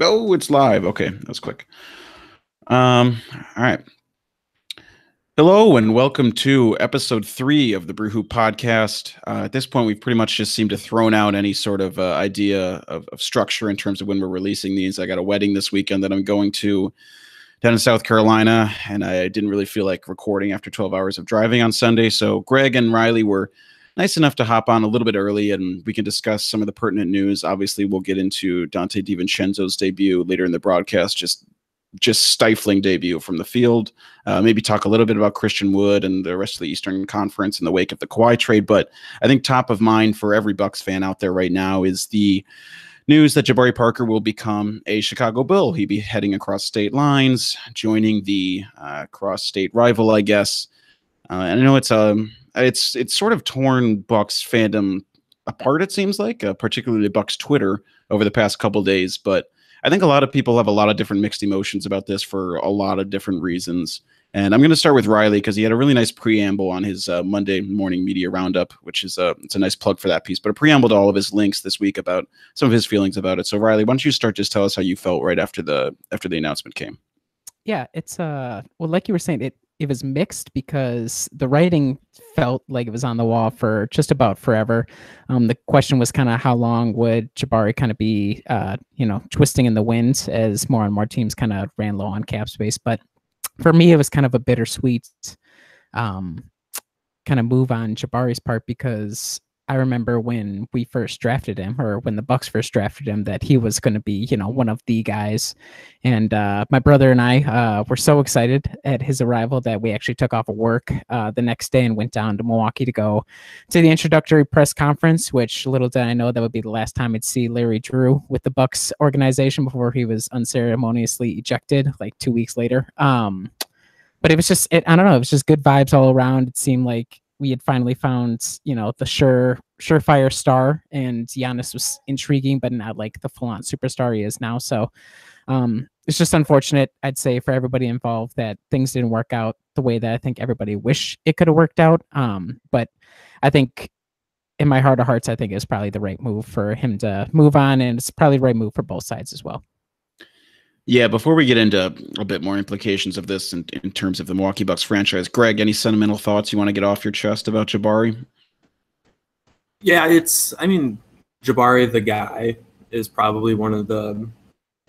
Oh, it's live. Okay, that was quick. All right. Hello and welcome to episode 3 of the Brew Hoop Podcast. At this point, we've pretty much just seemed to thrown out any sort of idea of structure in terms of when we're releasing these. I got a wedding this weekend that I'm going to down in South Carolina, and I didn't really feel like recording after 12 hours of driving on Sunday. So Greg and Riley were nice enough to hop on a little bit early, and we can discuss some of the pertinent news. Obviously, we'll get into Dante DiVincenzo's debut later in the broadcast, just stifling debut from the field. Maybe talk a little bit about Christian Wood and the rest of the Eastern Conference in the wake of the Kawhi trade. But I think top of mind for every Bucks fan out there right now is the news that Jabari Parker will become a Chicago Bull. He'll be heading across state lines, joining the cross-state rival, I guess. And I know it's sort of torn Bucks fandom apart, it seems like, particularly Bucks Twitter over the past couple days. But I think a lot of people have a lot of different mixed emotions about this for a lot of different reasons. And I'm going to start with Riley because he had a really nice preamble on his Monday morning media roundup, which is it's a nice plug for that piece, but a preamble to all of his links this week about some of his feelings about it. So Riley, why don't you start? Just tell us how you felt right after the announcement came. Yeah, it's well, like you were saying, it was mixed because the writing felt like it was on the wall for just about forever. The question was kind of how long would Jabari kind of be, twisting in the wind as more and more teams kind of ran low on cap space. But for me, it was kind of a bittersweet kind of move on Jabari's part because I remember when we first drafted him, or when the Bucks first drafted him, that he was going to be, one of the guys. And my brother and I were so excited at his arrival that we actually took off of work the next day and went down to Milwaukee to go to the introductory press conference, which little did I know that would be the last time I'd see Larry Drew with the Bucks organization before he was unceremoniously ejected like 2 weeks later. But it was just, I don't know, it was just good vibes all around. It seemed like we had finally found, the surefire star, and Giannis was intriguing, but not like the full-on superstar he is now. So it's just unfortunate, I'd say, for everybody involved that things didn't work out the way that I think everybody wish it could have worked out. But I think in my heart of hearts, I think it's probably the right move for him to move on, and it's probably the right move for both sides as well. Yeah, before we get into a bit more implications of this in terms of the Milwaukee Bucks franchise, Greg, any sentimental thoughts you want to get off your chest about Jabari? Yeah, Jabari the guy is probably one of the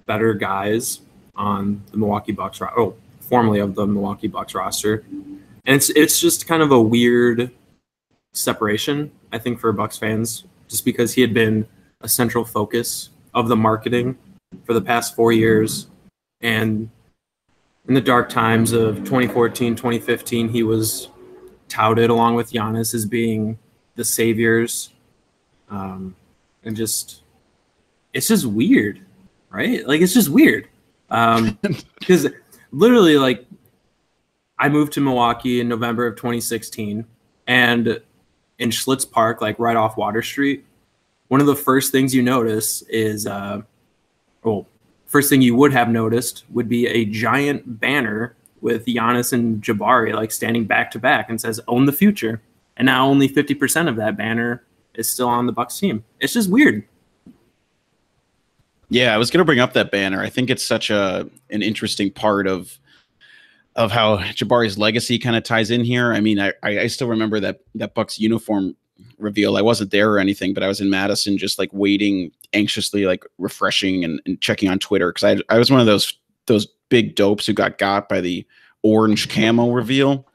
better guys on the Milwaukee Bucks, formerly of the Milwaukee Bucks roster. And it's just kind of a weird separation, I think, for Bucks fans, just because he had been a central focus of the marketing for the past 4 years. And in the dark times of 2014, 2015, he was touted along with Giannis as being the saviors. And it's just weird, right? Like, it's just weird. Because literally, like, I moved to Milwaukee in November of 2016, and in Schlitz Park, like right off Water Street, one of the first things you notice is, first thing you would have noticed would be a giant banner with Giannis and Jabari like standing back to back and says "Own the future." And now only 50% of that banner is still on the Bucks team. It's just weird. Yeah, I was going to bring up that banner. I think it's such an interesting part of how Jabari's legacy kind of ties in here. I mean, I still remember that Bucks uniform reveal. I wasn't there or anything, but I was in Madison just like waiting anxiously, like refreshing and checking on Twitter, because I was one of those big dopes who got by the orange camo reveal.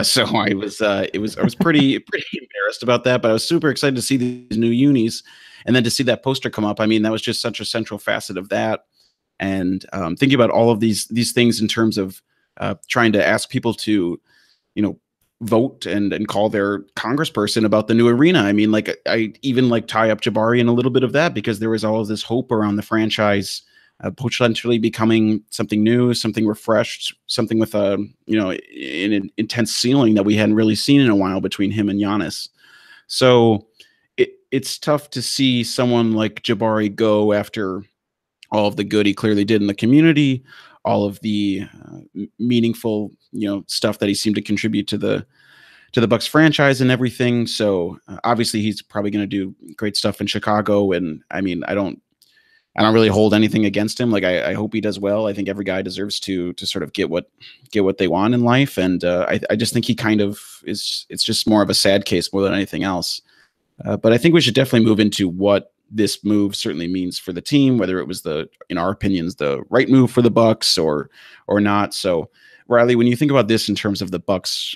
So I was pretty embarrassed about that, but I was super excited to see these new unis, and then to see that poster come up. I mean, that was just such a central facet of that. And thinking about all of these things in terms of trying to ask people to, vote and call their congressperson about the new arena. I mean, like, I even like tie up Jabari in a little bit of that, because there was all of this hope around the franchise potentially becoming something new, something refreshed, something with an intense ceiling that we hadn't really seen in a while between him and Giannis. So it's tough to see someone like Jabari go after all of the good he clearly did in the community, all of the meaningful, stuff that he seemed to contribute to the Bucks franchise and everything. So obviously he's probably going to do great stuff in Chicago. And I mean, I don't I don't really hold anything against him. Like I hope he does well. I think every guy deserves to sort of get what they want in life, and I just think he kind of is. It's just more of a sad case more than anything else. But I think we should definitely move into what this move certainly means for the team, whether it was in our opinions, the right move for the Bucks or not. So, Riley, when you think about this in terms of the Bucks,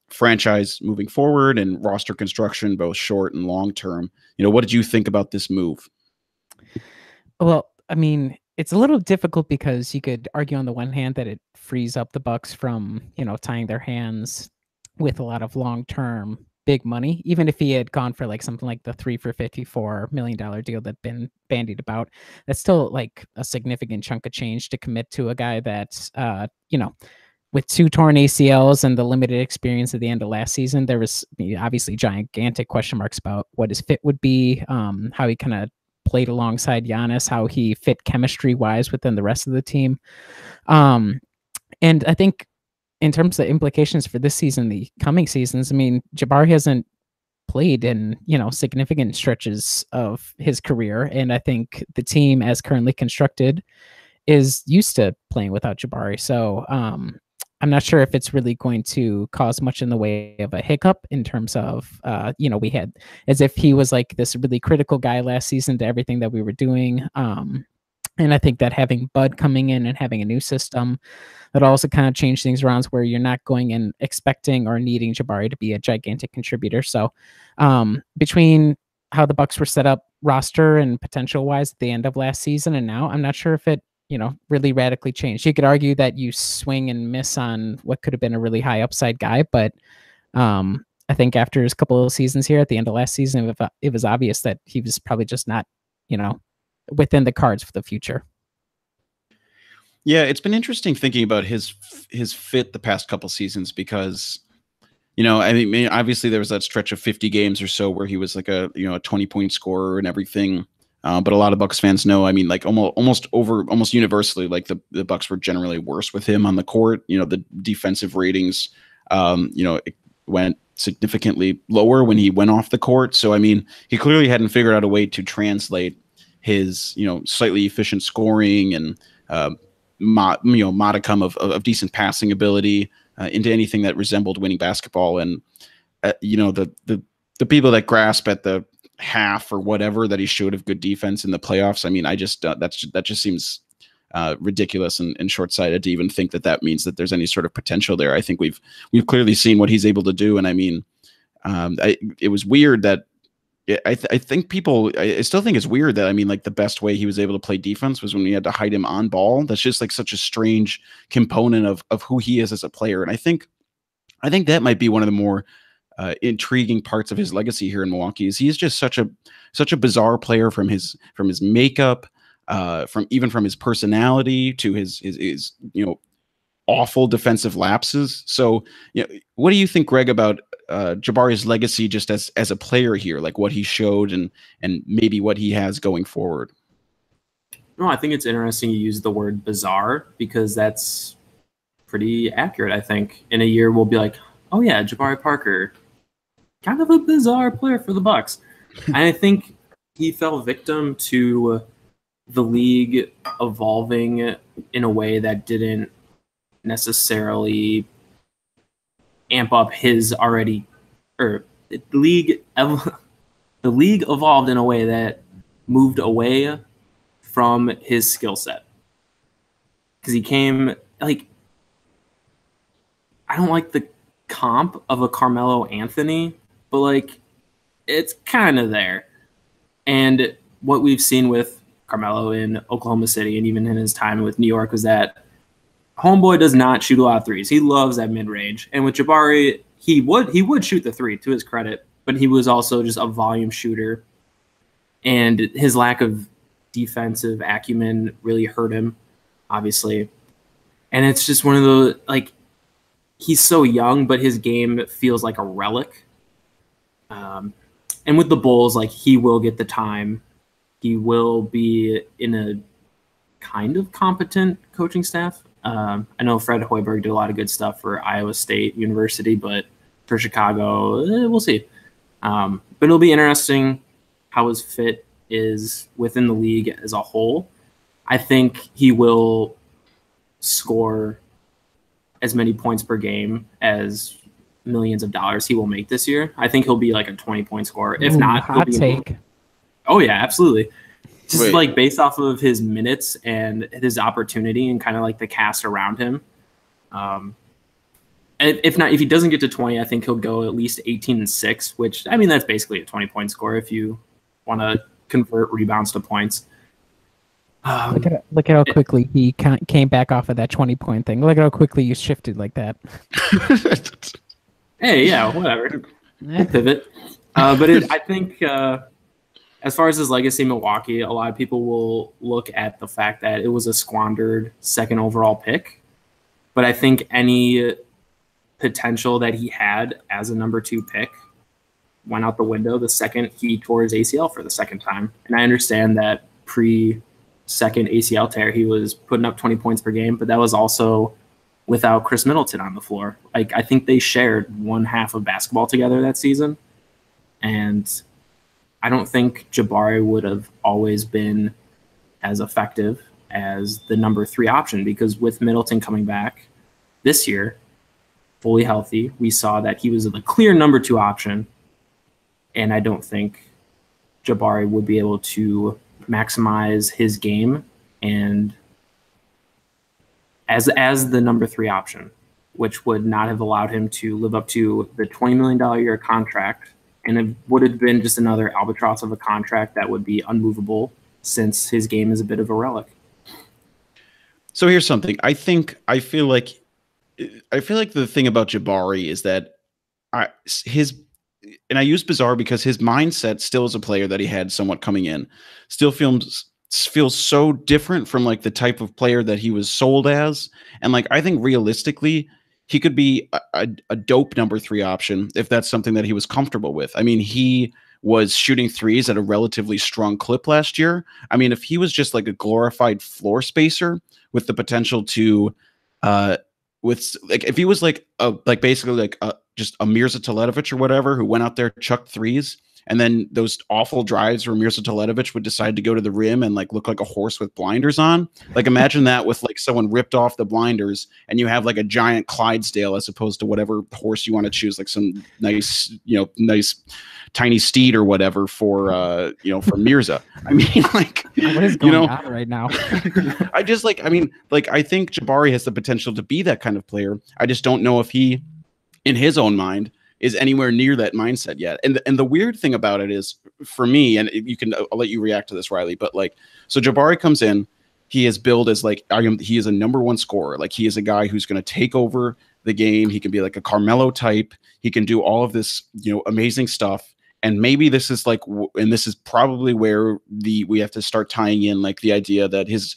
franchise moving forward and roster construction, both short and long term, what did you think about this move? Well, I mean, it's a little difficult because you could argue on the one hand that it frees up the Bucks from, tying their hands with a lot of long-term big money. Even if he had gone for like something like the 3 for $54 million deal that's been bandied about, that's still like a significant chunk of change to commit to a guy that's, with 2 torn ACLs and the limited experience at the end of last season. There was obviously gigantic question marks about what his fit would be, how he kind of played alongside Giannis, how he fit chemistry-wise within the rest of the team. And I think in terms of implications for this season, the coming seasons, I mean, Jabari hasn't played in, significant stretches of his career. And I think the team as currently constructed is used to playing without Jabari. So I'm not sure if it's really going to cause much in the way of a hiccup in terms of, we had as if he was like this really critical guy last season to everything that we were doing. And I think that having Bud coming in and having a new system that also kind of changed things around where you're not going and expecting or needing Jabari to be a gigantic contributor. So between how the Bucks were set up roster and potential wise at the end of last season and now, I'm not sure if it, really radically changed. You could argue that you swing and miss on what could have been a really high upside guy, but I think after his couple of seasons here at the end of last season, it was obvious that he was probably just not, within the cards for the future. Yeah, it's been interesting thinking about his fit the past couple seasons because, I mean, obviously there was that stretch of 50 games or so where he was like a 20-point scorer and everything. But a lot of Bucks fans know, I mean, like almost universally, like the Bucks were generally worse with him on the court. The defensive ratings, it went significantly lower when he went off the court. So, I mean, he clearly hadn't figured out a way to translate his, slightly efficient scoring and, modicum of decent passing ability into anything that resembled winning basketball. And, the people that grasp at the half or whatever that he showed of good defense in the playoffs. I mean, I just that just seems ridiculous and short-sighted to even think that means that there's any sort of potential there. I think we've clearly seen what he's able to do, and I mean, it was weird that I still think it's weird that, I mean, like the best way he was able to play defense was when we had to hide him on ball. That's just like such a strange component of who he is as a player, and I think that might be one of the more intriguing parts of his legacy here in Milwaukee. Is he's just such a bizarre player from his makeup, from his personality to his awful defensive lapses. So what do you think, Greg, about Jabari's legacy just as a player here, like what he showed and maybe what he has going forward? No, I think it's interesting you use the word bizarre because that's pretty accurate. I think in a year we'll be like, oh yeah, Jabari Parker, kind of a bizarre player for the Bucks. And I think he fell victim to the league evolving in a way that didn't necessarily amp up his already, or the league evolved in a way that moved away from his skill set. Because he came, like, I don't like the comp of a Carmelo Anthony, but like it's kind of there. And what we've seen with Carmelo in Oklahoma City and even in his time with New York was that homeboy does not shoot a lot of threes. He loves that mid-range. And with Jabari, he would shoot the three, to his credit, but he was also just a volume shooter. And his lack of defensive acumen really hurt him, obviously. And it's just one of those, like, he's so young, but his game feels like a relic. And with the Bulls, like, he will get the time. He will be in a kind of competent coaching staff. I know Fred Hoiberg did a lot of good stuff for Iowa State University, but for Chicago, we'll see. But it'll be interesting how his fit is within the league as a whole, I think he will score as many points per game as millions of dollars he will make this year. I think he'll be like a 20-point scorer. If not, he'll hot be take. Oh yeah, absolutely. Just Wait. like based off of his minutes and his opportunity and kind of like the cast around him. If he doesn't get to 20, I think he'll go at least 18-6, which I mean that's basically a 20-point score if you want to convert rebounds to points. Look at how quickly he came back off of that 20-point thing. Look at how quickly you shifted like that. Hey, yeah, whatever. Pivot. But I think as far as his legacy in Milwaukee, a lot of people will look at the fact that it was a squandered second overall pick. But I think any potential that he had as a number 2 pick went out the window the second he tore his ACL for the second time. And I understand that pre-second ACL tear, he was putting up 20 points per game, but that was also without Chris Middleton on the floor. Like, I think they shared one half of basketball together that season. And I don't think Jabari would have always been as effective as the number 3 option, because with Middleton coming back this year, fully healthy, we saw that he was the clear number 2 option. And I don't think Jabari would be able to maximize his game and as the number 3 option, which would not have allowed him to live up to the $20 million a year contract. And it would have been just another albatross of a contract that would be unmovable since his game is a bit of a relic. So here's something. I feel like the thing about Jabari is that I use bizarre because his mindset still as a player that he had somewhat coming in still feels so different from like the type of player that he was sold as. And like, I think realistically, he could be a dope number 3 option if that's something that he was comfortable with. I mean, he was shooting threes at a relatively strong clip last year. I mean, if he was just like a glorified floor spacer with the potential to, if he was like basically like just a Mirza Teletovic or whatever, who went out there, chucked threes, and then those awful drives where Mirza Teletovic would decide to go to the rim and like look like a horse with blinders on. Like, imagine that with like someone ripped off the blinders and you have like a giant Clydesdale as opposed to whatever horse you want to choose, like some nice tiny steed or whatever for Mirza. I mean, like, what is going on right now? I think Jabari has the potential to be that kind of player. I just don't know if he, in his own mind, is anywhere near that mindset yet. And the weird thing about it is, for me, and I'll let you react to this, Riley, but like, so Jabari comes in, he is billed as like, he is a number 1 scorer. Like, he is a guy who's going to take over the game. He can be like a Carmelo type. He can do all of this, amazing stuff. And maybe this is like, and this is probably where we have to start tying in like the idea that his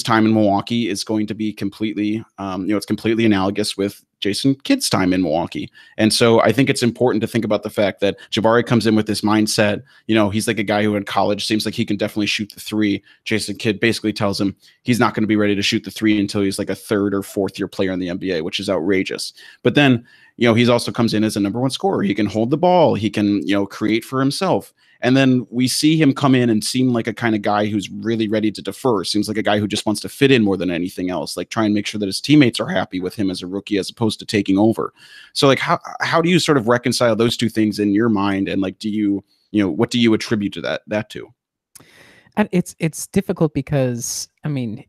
time in Milwaukee is going to be completely, it's completely analogous with Jason Kidd's time in Milwaukee. And so I think it's important to think about the fact that Jabari comes in with this mindset. He's like a guy who in college seems like he can definitely shoot the 3. Jason Kidd basically tells him he's not going to be ready to shoot the 3 until he's like a 3rd or 4th year player in the NBA, which is outrageous. But then, he's also comes in as a number 1 scorer. He can hold the ball. He can, create for himself. And then we see him come in and seem like a kind of guy who's really ready to defer. Seems like a guy who just wants to fit in more than anything else, like try and make sure that his teammates are happy with him as a rookie, as opposed to taking over. So like, how do you sort of reconcile those two things in your mind? And like, what do you attribute to that to? And it's difficult because, I mean,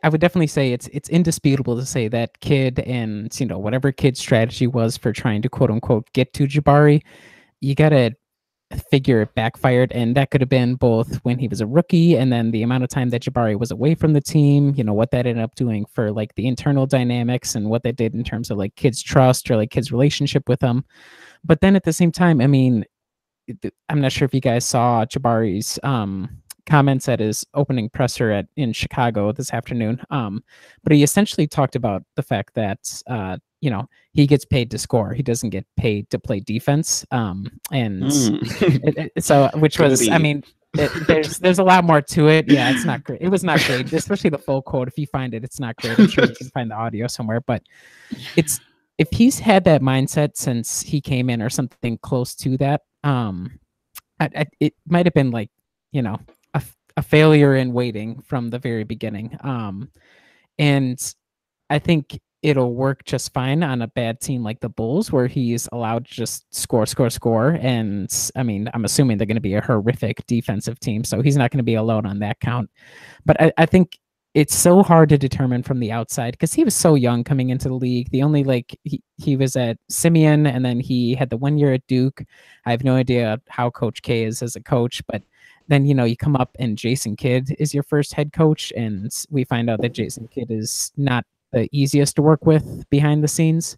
I would definitely say it's indisputable to say that Kidd and, whatever Kidd's strategy was for trying to quote unquote get to Jabari, you got to figure it backfired. And that could have been both when he was a rookie and then the amount of time that Jabari was away from the team, what that ended up doing for like the internal dynamics and what that did in terms of like Kidd's trust or like Kidd's relationship with him. But then at the same time, I mean, I'm not sure if you guys saw Jabari's comments at his opening presser in Chicago this afternoon. But he essentially talked about the fact that, he gets paid to score. He doesn't get paid to play defense. So, which was, I mean, there's a lot more to it. Yeah, it's not great. It was not great, especially the full quote. If you find it, it's not great. I'm sure you can find the audio somewhere, but if he's had that mindset since he came in or something close to that, it might have been like a failure in waiting from the very beginning. And I think it'll work just fine on a bad team like the Bulls, where he's allowed to just score. And I mean, I'm assuming they're going to be a horrific defensive team, so he's not going to be alone on that count. But I think it's so hard to determine from the outside because he was so young coming into the league. The only he was at Simeon, and then he had the 1 year at Duke. I have no idea how Coach K is as a coach, but then you come up and Jason Kidd is your first head coach, and we find out that Jason Kidd is not the easiest to work with behind the scenes.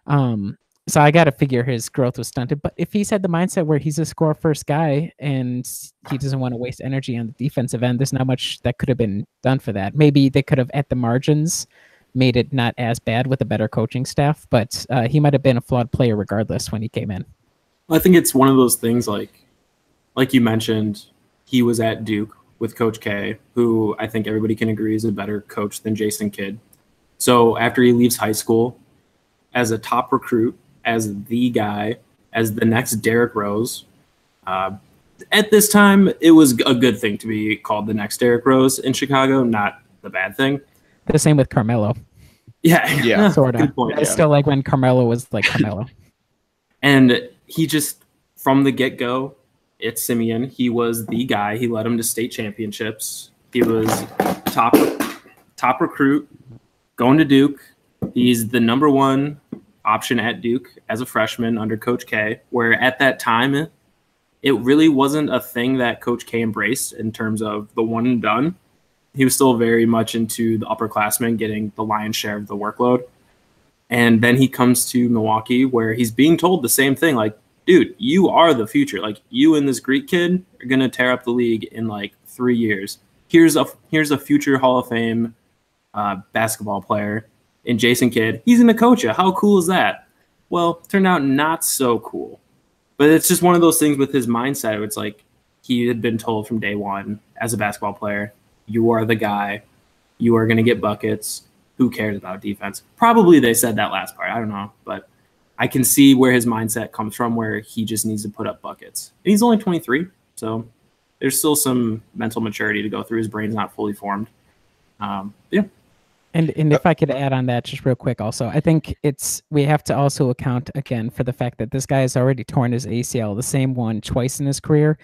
So I got to figure his growth was stunted. But if he's had the mindset where he's a score first guy and he doesn't want to waste energy on the defensive end, there's not much that could have been done for that. Maybe they could have at the margins made it not as bad with a better coaching staff, but he might have been a flawed player regardless when he came in. I think it's one of those things like you mentioned, he was at Duke with Coach K, who I think everybody can agree is a better coach than Jason Kidd. So after he leaves high school as a top recruit, as the guy, as the next Derrick Rose, at this time, it was a good thing to be called the next Derrick Rose in Chicago, not the bad thing. The same with Carmelo. Yeah. Sort of. Good point, I still like when Carmelo was like Carmelo. And he just, from the get-go, at Simeon, he was the guy. He led him to state championships. He was top recruit, going to Duke. He's the number one option at Duke as a freshman under Coach K, where at that time, it really wasn't a thing that Coach K embraced in terms of the one and done. He was still very much into the upperclassmen getting the lion's share of the workload. And then he comes to Milwaukee, where he's being told the same thing, like, dude, you are the future. Like, you and this Greek kid are going to tear up the league in like 3 years. Here's a future Hall of Fame basketball player in Jason Kidd. He's going to coach you. How cool is that? Well, turned out not so cool. But it's just one of those things with his mindset. It's like he had been told from day one as a basketball player, you are the guy. You are going to get buckets. Who cares about defense? Probably they said that last part. I don't know. But I can see where his mindset comes from, where he just needs to put up buckets. And he's only 23, so there's still some mental maturity to go through. His brain's not fully formed. Yeah. And if I could add on that just real quick also, I think we have to also account again for the fact that this guy has already torn his ACL, the same one, twice in his career.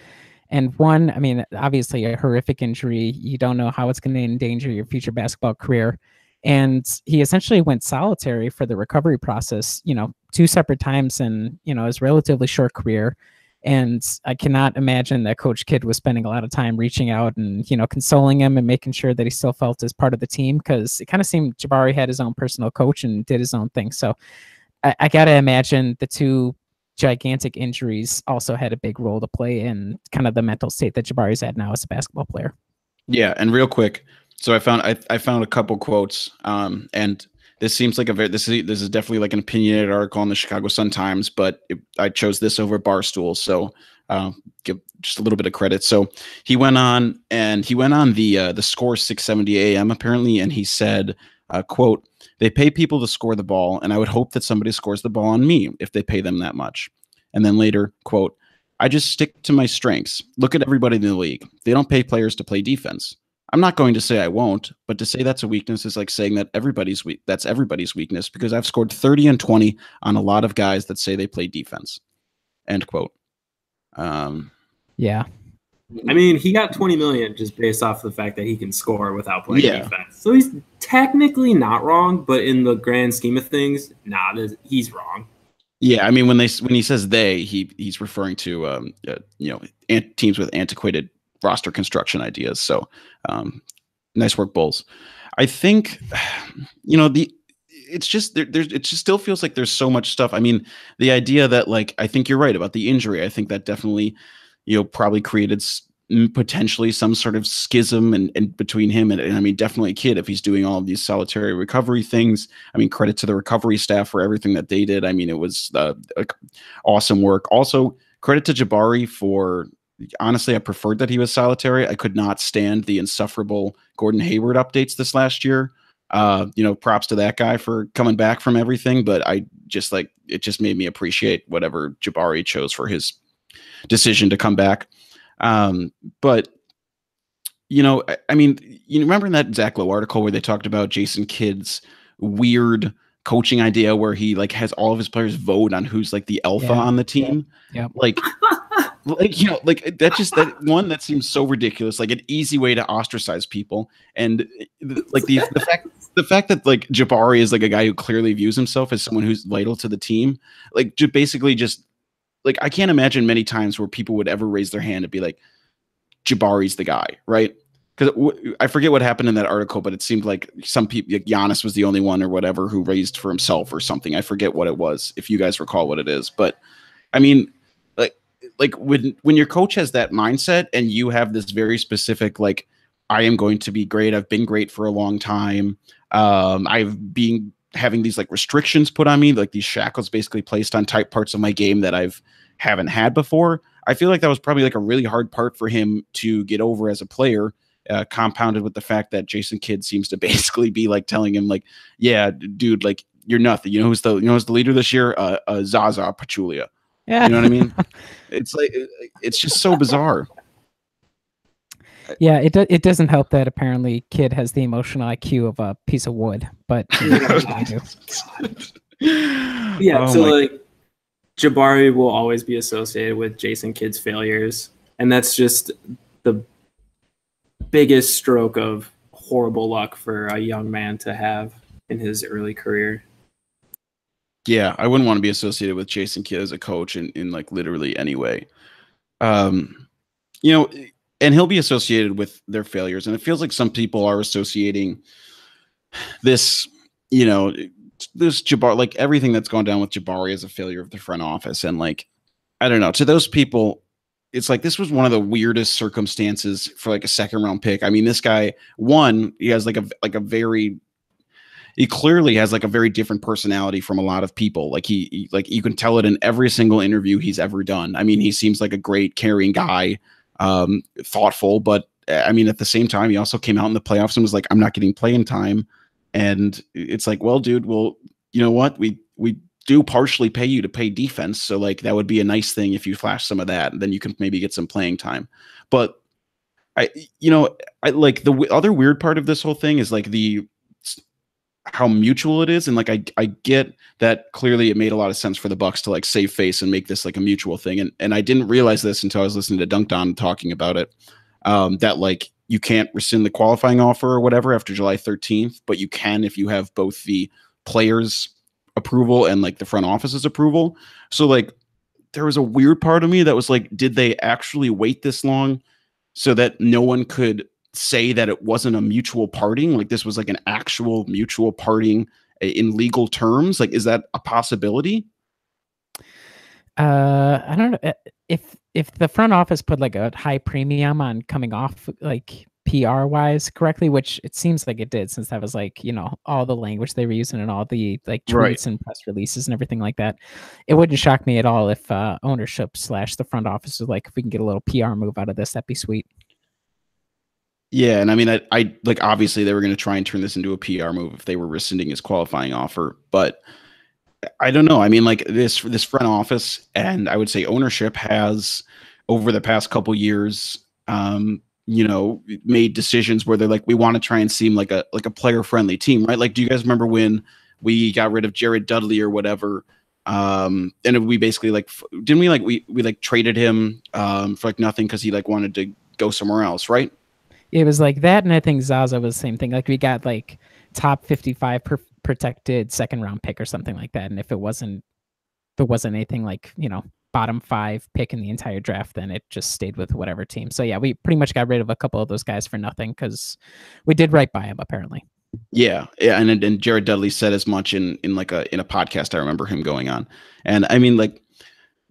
And one, I mean, obviously a horrific injury. You don't know how it's going to endanger your future basketball career. And he essentially went solitary for the recovery process, 2 separate times in, his relatively short career. And I cannot imagine that Coach Kidd was spending a lot of time reaching out and, consoling him and making sure that he still felt as part of the team, because it kind of seemed Jabari had his own personal coach and did his own thing. So I got to imagine the 2 gigantic injuries also had a big role to play in kind of the mental state that Jabari's at now as a basketball player. Yeah. And real quick, so I found a couple quotes, and this seems like this is definitely like an opinionated article on the Chicago Sun-Times, but I chose this over Barstool, so give just a little bit of credit. So he went on the Score 670 AM apparently, and he said, quote, "They pay people to score the ball, and I would hope that somebody scores the ball on me if they pay them that much." And then later, quote, "I just stick to my strengths. Look at everybody in the league. They don't pay players to play defense. I'm not going to say I won't, but to say that's a weakness is like saying that that's everybody's weakness, because I've scored 30 and 20 on a lot of guys that say they play defense." End quote. Yeah. I mean, he got $20 million just based off the fact that he can score without playing defense. So he's technically not wrong, but in the grand scheme of things, he's wrong. Yeah, I mean, when he says they, he's referring to teams with antiquated roster construction ideas. So nice work, Bulls. I think it just still feels like there's so much stuff. I mean, the idea that, like, I think you're right about the injury. I think that definitely probably created potentially some sort of schism and between him and I mean, definitely Kidd, if he's doing all of these solitary recovery things. I mean, credit to the recovery staff for everything that they did. I mean, it was awesome work. Also, credit to Jabari for, honestly, I preferred that he was solitary. I could not stand the insufferable Gordon Hayward updates this last year. Props to that guy for coming back from everything, but it just made me appreciate whatever Jabari chose for his decision to come back. But I mean, you remember in that Zach Lowe article where they talked about Jason Kidd's weird coaching idea where he like has all of his players vote on who's like the alpha Yeah. on the team? Yep. Like that one that seems so ridiculous, like an easy way to ostracize people. And like the fact that like Jabari is like a guy who clearly views himself as someone who's vital to the team, like basically just like I can't imagine many times where people would ever raise their hand and be like, Jabari's the guy, right? Because I forget what happened in that article, but it seemed like some people, like Giannis was the only one or whatever who raised for himself or something. I forget what it was, if you guys recall what it is. But I mean, like when your coach has that mindset and you have this very specific, like, I am going to be great. I've been great for a long time. I've been having these like restrictions put on me, like these shackles basically placed on type parts of my game that haven't had before. I feel like that was probably like a really hard part for him to get over as a player, compounded with the fact that Jason Kidd seems to basically be like telling him like, yeah, dude, like you're nothing. You know who's the leader this year? Zaza Pachulia. Yeah. You know what I mean? It's like it's just so bizarre. Yeah, it doesn't help that apparently Kidd has the emotional IQ of a piece of wood, but I do. Yeah, so like Jabari will always be associated with Jason Kidd's failures, and that's just the biggest stroke of horrible luck for a young man to have in his early career. Yeah, I wouldn't want to be associated with Jason Kidd as a coach in like literally any way. And he'll be associated with their failures. And it feels like some people are associating this, this Jabari, like everything that's gone down with Jabari as a failure of the front office. And like, I don't know, to those people, it's like this was one of the weirdest circumstances for like a second round pick. I mean, this guy, he has he clearly has like a very different personality from a lot of people. Like he like you can tell it in every single interview he's ever done. I mean, he seems like a great caring guy, thoughtful, but I mean, at the same time, he also came out in the playoffs and was like, I'm not getting playing time. And it's like, well, dude, well, you know what? We do partially pay you to play defense. So like, that would be a nice thing if you flash some of that, and then you can maybe get some playing time. But I like the other weird part of this whole thing is like how mutual it is. And like, I get that clearly it made a lot of sense for the Bucks to like save face and make this like a mutual thing. And I didn't realize this until I was listening to Dunked On talking about it, that like you can't rescind the qualifying offer or whatever after July 13th, but you can if you have both the players' approval and like the front office's approval. So like there was a weird part of me that was like, did they actually wait this long so that no one could say that it wasn't a mutual parting? Like this was like an actual mutual parting in legal terms. Like, is that a possibility? I don't know if the front office put like a high premium on coming off like PR wise correctly, which it seems like it did, since that was like, all the language they were using and all the like tweets and press releases and everything like that. It wouldn't shock me at all if ownership / the front office was like, if we can get a little PR move out of this, that'd be sweet. Yeah, and I mean, I like obviously they were going to try and turn this into a PR move if they were rescinding his qualifying offer, but I don't know. I mean, like this front office and I would say ownership has over the past couple years, made decisions where they're like, we want to try and seem like a player friendly team, right? Like, do you guys remember when we got rid of Jared Dudley or whatever? And we basically like, didn't we like we like traded him for like nothing because he like wanted to go somewhere else, right? It was like that, and I think Zaza was the same thing. Like we got like top 55 protected second round pick or something like that, and if there wasn't anything like bottom 5 pick in the entire draft, then it just stayed with whatever team. So yeah, we pretty much got rid of a couple of those guys for nothing because we did right by him apparently. Yeah, and Jared Dudley said as much in a podcast. I remember him going on, and I mean like.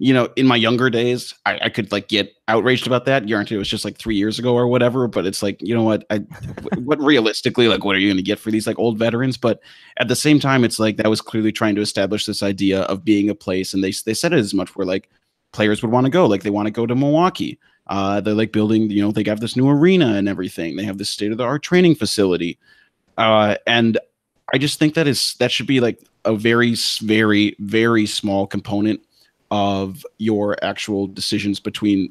In my younger days, I could like get outraged about that. Granted, it was just like 3 years ago or whatever, but it's like, what realistically, like, what are you going to get for these like old veterans? But at the same time, it's like that was clearly trying to establish this idea of being a place. And they said it as much where like players would want to go, like they want to go to Milwaukee. They're like building, they have this new arena and everything. They have this state of the art training facility. And I just think that should be like a very, very, very small component of your actual decisions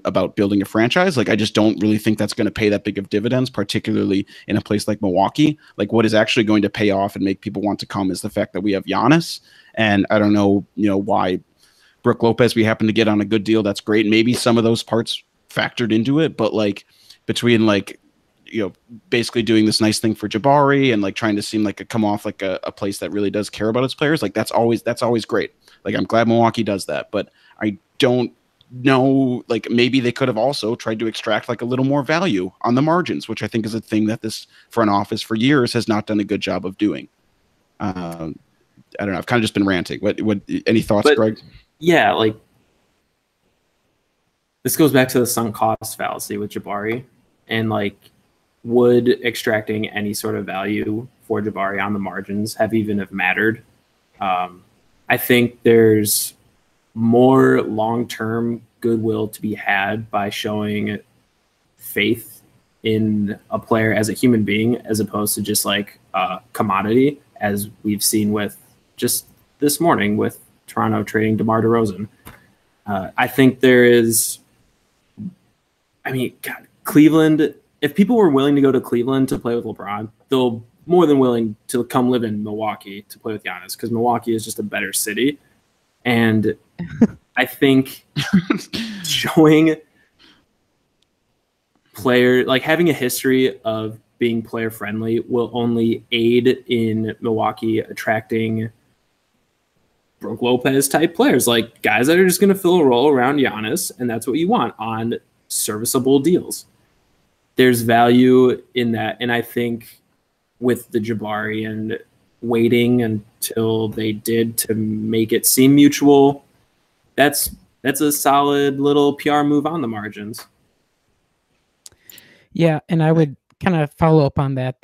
about building a franchise. Like, I just don't really think that's going to pay that big of dividends, particularly in a place like Milwaukee. Like, what is actually going to pay off and make people want to come is the fact that we have Giannis. And I don't know, why Brook Lopez we happen to get on a good deal. That's great. Maybe some of those parts factored into it, but like between like, basically doing this nice thing for Jabari and like trying to seem like come off like a place that really does care about its players. Like that's always great. Like, I'm glad Milwaukee does that, but I don't know, like maybe they could have also tried to extract like a little more value on the margins, which I think is a thing that this front office for years has not done a good job of doing. I don't know. I've kind of just been ranting. What any thoughts, Greg? Yeah, like this goes back to the sunk cost fallacy with Jabari, and like, would extracting any sort of value for Jabari on the margins have mattered? I think there's more long-term goodwill to be had by showing faith in a player as a human being, as opposed to just like a commodity, as we've seen with just this morning with Toronto trading DeMar DeRozan. I think there is, God, Cleveland, if people were willing to go to Cleveland to play with LeBron, they'll more than willing to come live in Milwaukee to play with Giannis, because Milwaukee is just a better city. And I think showing like having a history of being player friendly will only aid in Milwaukee attracting Brook Lopez type players, like guys that are just going to fill a role around Giannis, and that's what you want on serviceable deals. There's value in that, and I think with the Jabari and waiting until they did to make it seem mutual, that's a solid little PR move on the margins. Yeah, and I would kind of follow up on that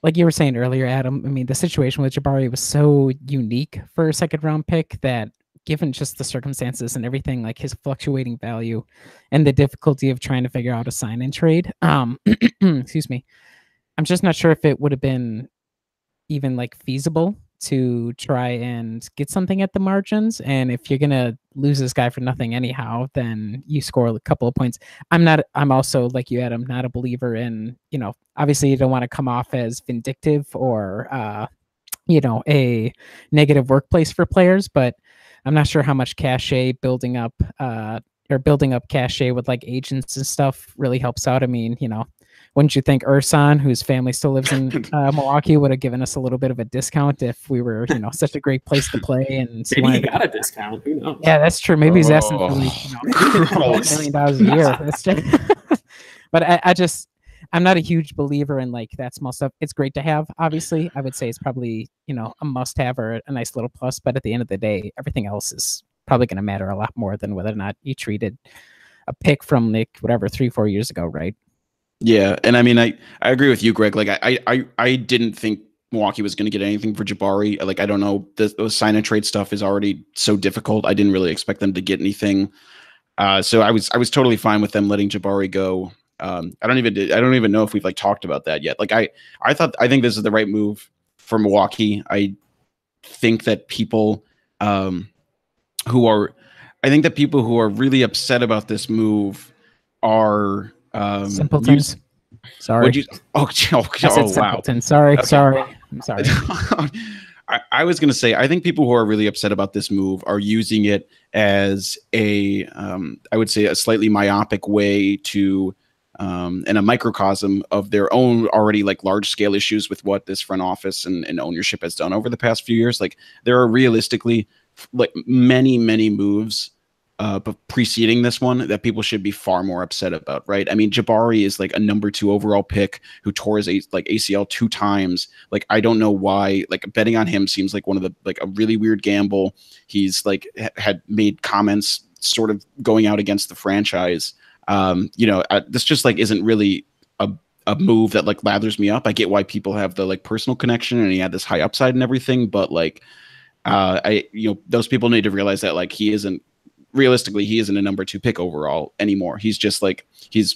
like you were saying earlier, Adam, the situation with Jabari was so unique for a second round pick that, given just the circumstances and everything, like his fluctuating value and the difficulty of trying to figure out a sign and trade, excuse me, I'm just not sure if it would have been even like feasible to try and get something at the margins. And if you're going to lose this guy for nothing anyhow, then you score a couple of points. I'm also, like you, Adam, not a believer in, obviously you don't want to come off as vindictive or, a negative workplace for players, but I'm not sure how much cachet building up cachet with like agents and stuff really helps out. Wouldn't you think Ursan, whose family still lives in Milwaukee, would have given us a little bit of a discount if we were, such a great place to play? And maybe he got a discount. Who knows? Yeah, that's true. Maybe he's asking for like, $1 million a year. That's just, but I'm not a huge believer in like that small stuff. It's great to have, obviously. I would say it's probably, a must have or a nice little plus. But at the end of the day, everything else is probably going to matter a lot more than whether or not you treated a pick from like whatever 3-4 years ago, right? Yeah, and I agree with you, Greg. Like I didn't think Milwaukee was going to get anything for Jabari. Like, I don't know, those sign and trade stuff is already so difficult. I didn't really expect them to get anything. So I was totally fine with them letting Jabari go. I don't even know if we've like talked about that yet. Like I think this is the right move for Milwaukee. I think that people who are really upset about this move are simpletons. Sorry. Wow. Simpleton. Sorry. Okay. Sorry. I'm sorry. I was going to say, I think people who are really upset about this move are using it as I would say a slightly myopic way to, and a microcosm of their own already like large scale issues with what this front office and ownership has done over the past few years. Like, there are realistically like many, many moves preceding this one that people should be far more upset about, right? Jabari is like a number 2 overall pick who tore his ACL 2 times. Like, I don't know why, like, betting on him seems like one of the, like, a really weird gamble. He's like had made comments sort of going out against the franchise. This just like isn't really a move that like lathers me up. I get why people have the like personal connection and he had this high upside and everything, but like those people need to realize that like he isn't a number 2 pick overall anymore. He's just like,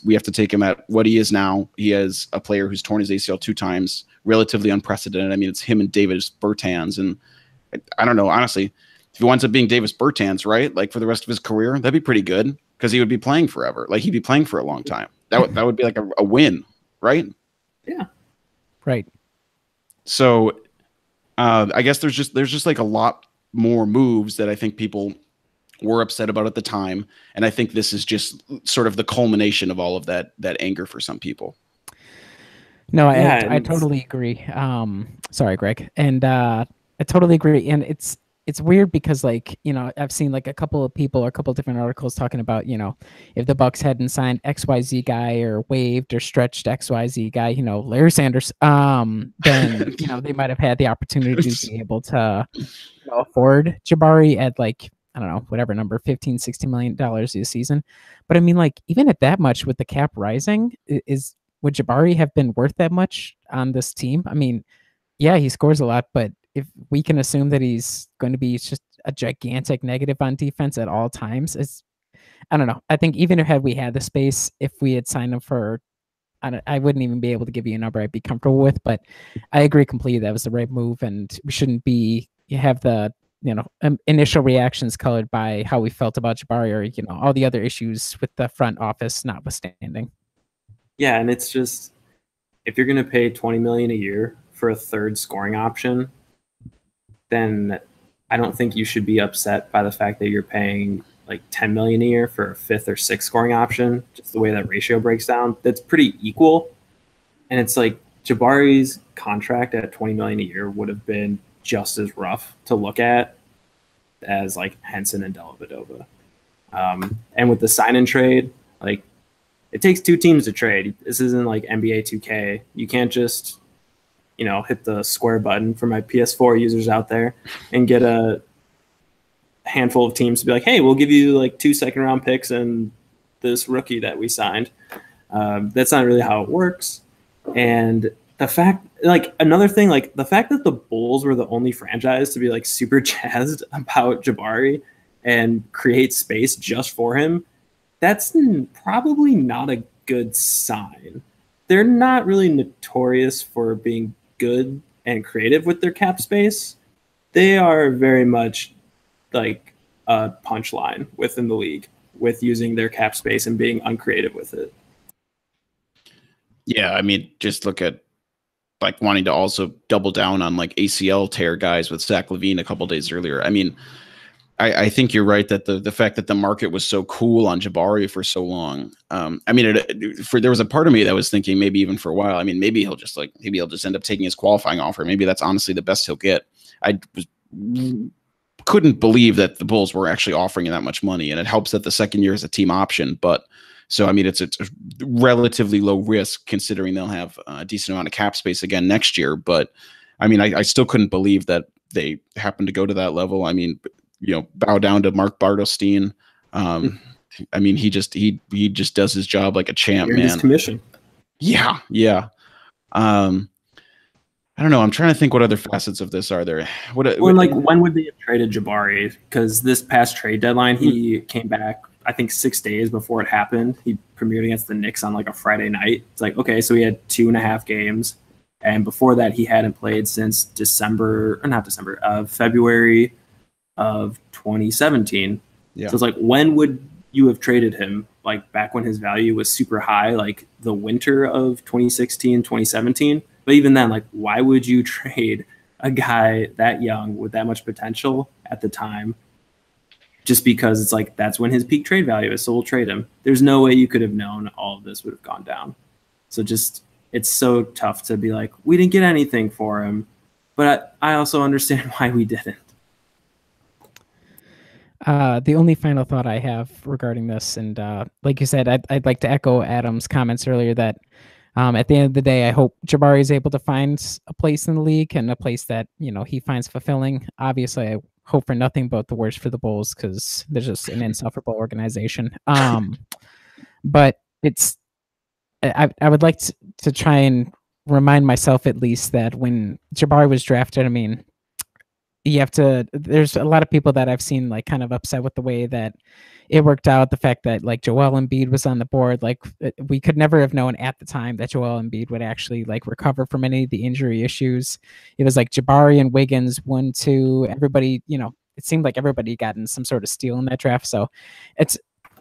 we have to take him at what he is now. He is a player who's torn his ACL 2 times, relatively unprecedented. It's him and Davis Bertans. And I don't know, honestly, he winds up being Davis Bertans, right? Like for the rest of his career, that'd be pretty good because he would be playing forever. Like he'd be playing for a long time. That would be like a win, right? Yeah. Right. So I guess there's just like a lot more moves that I think people were upset about at the time, and I think this is just sort of the culmination of all of that anger for some people. No, I totally agree. Sorry, Greg, and I totally agree. And it's weird because, like, you know, I've seen like a couple of people or a couple of different articles talking about, you know, if the Bucks hadn't signed XYZ guy or waived or stretched XYZ guy, you know, Larry Sanders, then you know they might have had the opportunity to be able to, you know, afford Jabari at like, I don't know, whatever number, $15-16 million a season. But I mean, like, even at that much with the cap rising, would Jabari have been worth that much on this team? I mean, yeah, he scores a lot, but if we can assume that he's going to be just a gigantic negative on defense at all times, I don't know. I think even had we had the space, if we had signed him for, I wouldn't even be able to give you a number I'd be comfortable with. But I agree completely that was the right move, and we shouldn't have the, you know, initial reactions colored by how we felt about Jabari or, you know, all the other issues with the front office notwithstanding. Yeah, and it's just, if you're going to pay $20 million a year for a third scoring option, then I don't think you should be upset by the fact that you're paying like $10 million a year for a fifth or sixth scoring option. Just the way that ratio breaks down, that's pretty equal. And it's like Jabari's contract at $20 million a year would have been just as rough to look at as like Henson and Dellavedova. And with the sign-in trade, like, it takes two teams to trade. This isn't like NBA 2K. You can't just, you know, hit the square button for my PS4 users out there and get a handful of teams to be like, hey, we'll give you like 2 second-round picks and this rookie that we signed. That's not really how it works. And the fact, like, another thing, like the fact that the Bulls were the only franchise to be like super jazzed about Jabari and create space just for him, that's probably not a good sign. They're not really notorious for being good and creative with their cap space. They are very much like a punchline within the league with using their cap space and being uncreative with it. Yeah, I mean, just look at like wanting to also double down on like ACL tear guys with Zach LaVine a couple days earlier. I mean, I think you're right that the fact that the market was so cool on Jabari for so long. I mean, there was a part of me that was thinking maybe even for a while. I mean, maybe he'll just end up taking his qualifying offer. Maybe that's honestly the best he'll get. Couldn't believe that the Bulls were actually offering that much money, and it helps that the second year is a team option. But so I mean, it's a relatively low risk considering they'll have a decent amount of cap space again next year. But I mean, I still couldn't believe that they happened to go to that level. I mean, you know, bow down to Mark Bartelstein. I mean, he just does his job like a champ, man. His commission. Yeah. I don't know. I'm trying to think what other facets of this are there. When would they have traded Jabari? Because this past trade deadline, he came back, I think 6 days before it happened. He premiered against the Knicks on like a Friday night. It's like, okay, so he had 2.5 games. And before that, he hadn't played since February of 2017. Yeah. So it's like, when would you have traded him? Like back when his value was super high, like the winter of 2016, 2017. But even then, like, why would you trade a guy that young with that much potential at the time? Just because it's like, that's when his peak trade value is, so we'll trade him. There's no way you could have known all of this would have gone down. So just, it's so tough to be like, we didn't get anything for him. But I also understand why we didn't. The only final thought I have regarding this, and like you said, I'd like to echo Adam's comments earlier that at the end of the day, I hope Jabari is able to find a place in the league and a place that, you know, he finds fulfilling. Obviously, I hope for nothing but the worst for the Bulls because they're just an insufferable organization. But I would like to try and remind myself at least that when Jabari was drafted, I mean, there's a lot of people that I've seen like kind of upset with the way that it worked out. The fact that like Joel Embiid was on the board, like we could never have known at the time that Joel Embiid would actually like recover from any of the injury issues. It was like Jabari and Wiggins 1, 2, everybody, you know, it seemed like everybody got in some sort of steal in that draft. So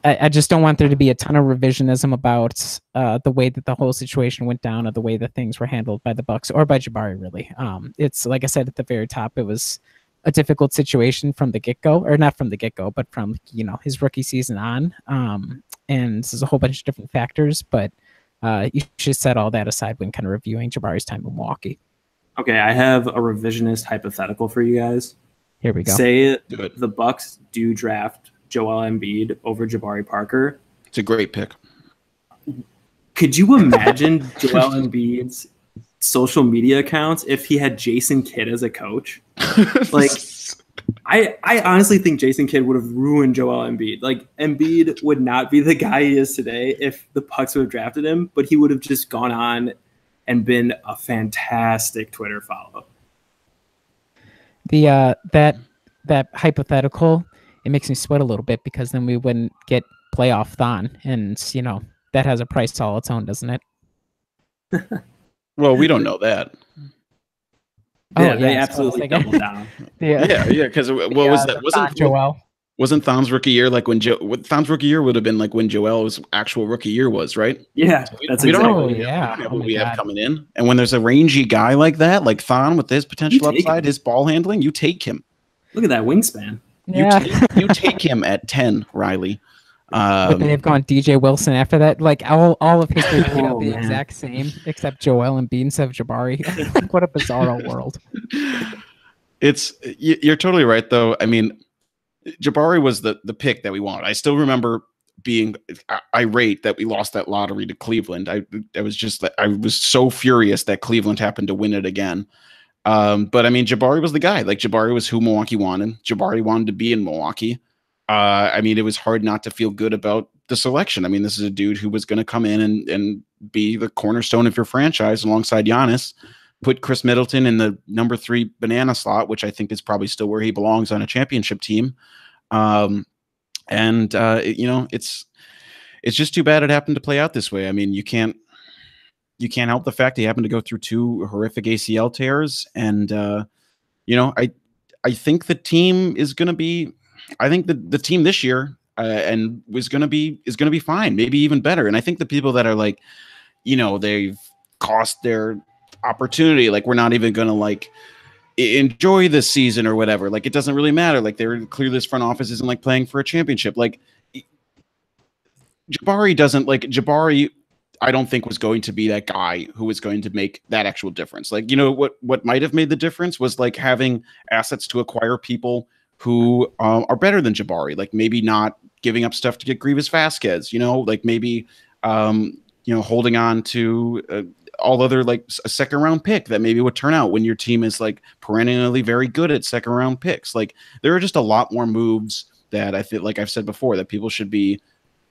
I just don't want there to be a ton of revisionism about the way that the whole situation went down, or the way that things were handled by the Bucks or by Jabari. Really, it's like I said at the very top, it was a difficult situation from the get-go, or not from the get-go, but from his rookie season on. And there's a whole bunch of different factors, but you should set all that aside when kind of reviewing Jabari's time in Milwaukee. Okay, I have a revisionist hypothetical for you guys. Here we go. Say the Bucks do draft Joel Embiid over Jabari Parker. It's a great pick. Could you imagine Joel Embiid's social media accounts if he had Jason Kidd as a coach? Like, I honestly think Jason Kidd would have ruined Joel Embiid. Like, Embiid would not be the guy he is today if the Bucks would have drafted him, but he would have just gone on and been a fantastic Twitter follow. The that hypothetical, it makes me sweat a little bit, because then we wouldn't get playoff Thon, and that has a price all its own, doesn't it? Well, we don't know that. Yeah, they absolutely doubled down. Yeah, because what was that? Wasn't Thon's rookie year like when Thon's rookie year would have been like when Joel's actual rookie year was, right? Yeah, that's exactly what we have coming in. And when there's a rangy guy like that, like Thon, with his potential upside, his ball handling, you take him. Look at that wingspan. Yeah. You take him at 10, Riley. But they've gone DJ Wilson after that. Like all of history played out the exact same, except Joel Embiid instead of Jabari. Like, what a bizarre world. You're totally right, though. I mean, Jabari was the pick that we wanted. I still remember being irate that we lost that lottery to Cleveland. I was so furious that Cleveland happened to win it again. But I mean, Jabari was the guy. Like, Jabari was who Milwaukee wanted. Jabari wanted to be in Milwaukee. I mean, it was hard not to feel good about the selection. I mean, this is a dude who was going to come in and be the cornerstone of your franchise alongside Giannis. Put Chris Middleton in the number 3 banana slot, which I think is probably still where he belongs on a championship team. It's just too bad it happened to play out this way. I mean, you can't help the fact he happened to go through 2 horrific ACL tears. And, I think the team is going to be, I think the team this year is going to be fine, maybe even better. And I think the people that are like, they've cost their opportunity, like, we're not even going to like enjoy this season or whatever. Like, it doesn't really matter. Like, they're clearly, this front office isn't like playing for a championship. Like, Jabari, I don't think was going to be that guy who was going to make that actual difference. Like, what might have made the difference was like having assets to acquire people who are better than Jabari, like maybe not giving up stuff to get Grievous Vasquez, like maybe, holding on to all other, like a second round pick that maybe would turn out when your team is like perennially very good at second round picks. Like, there are just a lot more moves that I feel like I've said before that people should be,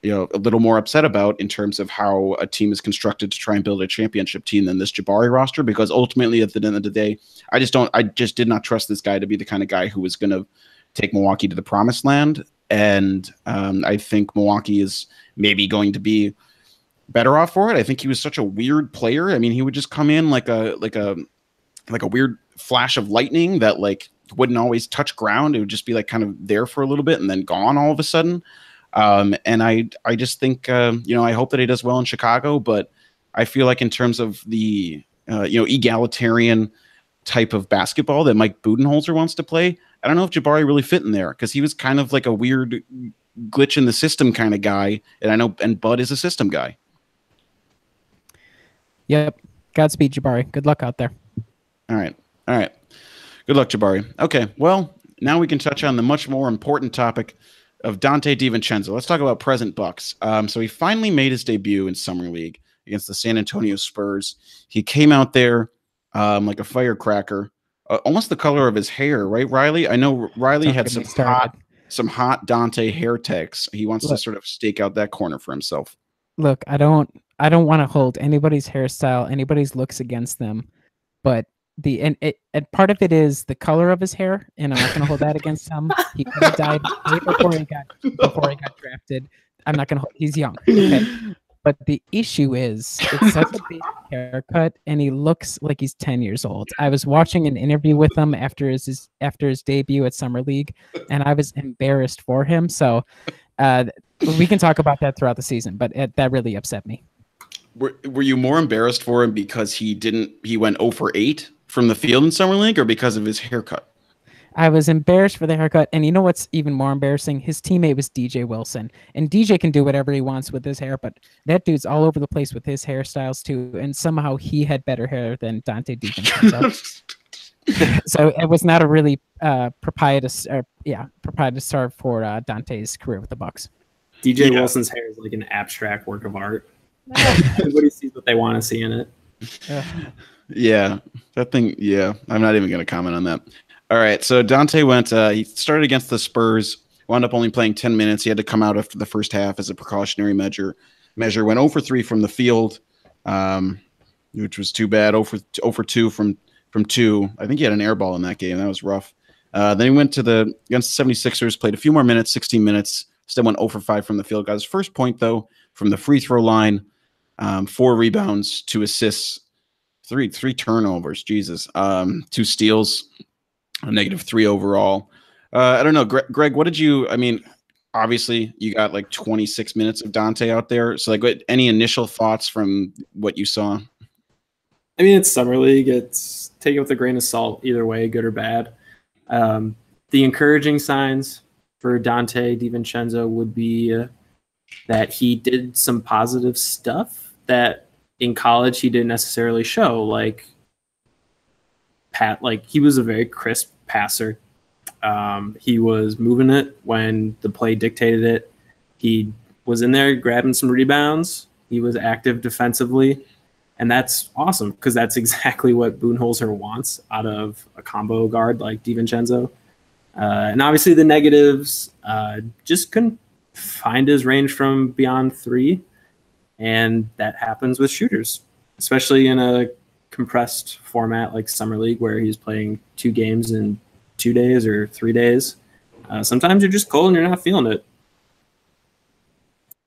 a little more upset about in terms of how a team is constructed to try and build a championship team than this Jabari roster, because ultimately at the end of the day, I just did not trust this guy to be the kind of guy who was going to take Milwaukee to the promised land. And I think Milwaukee is maybe going to be better off for it. I think he was such a weird player. I mean, he would just come in like a weird flash of lightning that like wouldn't always touch ground. It would just be like kind of there for a little bit and then gone all of a sudden. And I just think, I hope that he does well in Chicago, but I feel like in terms of the, egalitarian type of basketball that Mike Budenholzer wants to play, I don't know if Jabari really fit in there, because he was kind of like a weird glitch in the system kind of guy. And Bud is a system guy. Yep. Godspeed, Jabari. Good luck out there. All right. Good luck, Jabari. Okay. Well, now we can touch on the much more important topic of Dante DiVincenzo. Let's talk about present Bucks. So he finally made his debut in Summer League against the San Antonio Spurs. He came out there like a firecracker, almost the color of his hair, right, Riley? I know Riley had some hot Dante hair techs. He wants to sort of stake out that corner for himself. Look, I don't want to hold anybody's hairstyle, anybody's looks against them, but and part of it is the color of his hair, and I'm not going to hold that against him. He could have died way before he got drafted. I'm not going to. He's young, okay? But the issue is it's such a big haircut, and he looks like he's 10 years old. I was watching an interview with him after his debut at Summer League, and I was embarrassed for him. So we can talk about that throughout the season, but that really upset me. Were you more embarrassed for him because he went 0 for 8 from the field in Summer League, or because of his haircut? I was embarrassed for the haircut, and you know what's even more embarrassing? His teammate was DJ Wilson, and DJ can do whatever he wants with his hair, but that dude's all over the place with his hairstyles too, and somehow he had better hair than Dante DiVincenzo. So it was not a really propitious start for Dante's career with the Bucks. DJ Wilson's hair is like an abstract work of art. Everybody sees what they want to see in it. Yeah, that thing. Yeah, I'm not even going to comment on that. All right, so Dante went. He started against the Spurs. Wound up only playing 10 minutes. He had to come out after the first half as a precautionary measure. Went 0 for 3 from the field, which was too bad. 0 for 2 from 2. I think he had an air ball in that game. That was rough. Then he went against the 76ers, played a few more minutes, 16 minutes. Still went 0 for 5 from the field. Got his first point though from the free throw line. 4 rebounds, 2 assists, three turnovers. Jesus, 2 steals. A -3 overall. I don't know, Greg. What did you? I mean, obviously, you got like 26 minutes of Dante out there. So, like, any initial thoughts from what you saw? I mean, it's Summer League. It's take it with a grain of salt, either way, good or bad. The encouraging signs for Dante DiVincenzo would be that he did some positive stuff that in college he didn't necessarily show, like he was a very crisp passer. He was moving it when the play dictated it. He was in there grabbing some rebounds. He was active defensively, and that's awesome because that's exactly what Budenholzer wants out of a combo guard like DiVincenzo. And obviously the negatives, just couldn't find his range from beyond 3, and that happens with shooters, especially in a compressed format like Summer League where he's playing 2 games in 2 days or 3 days. Sometimes you're just cold and you're not feeling it.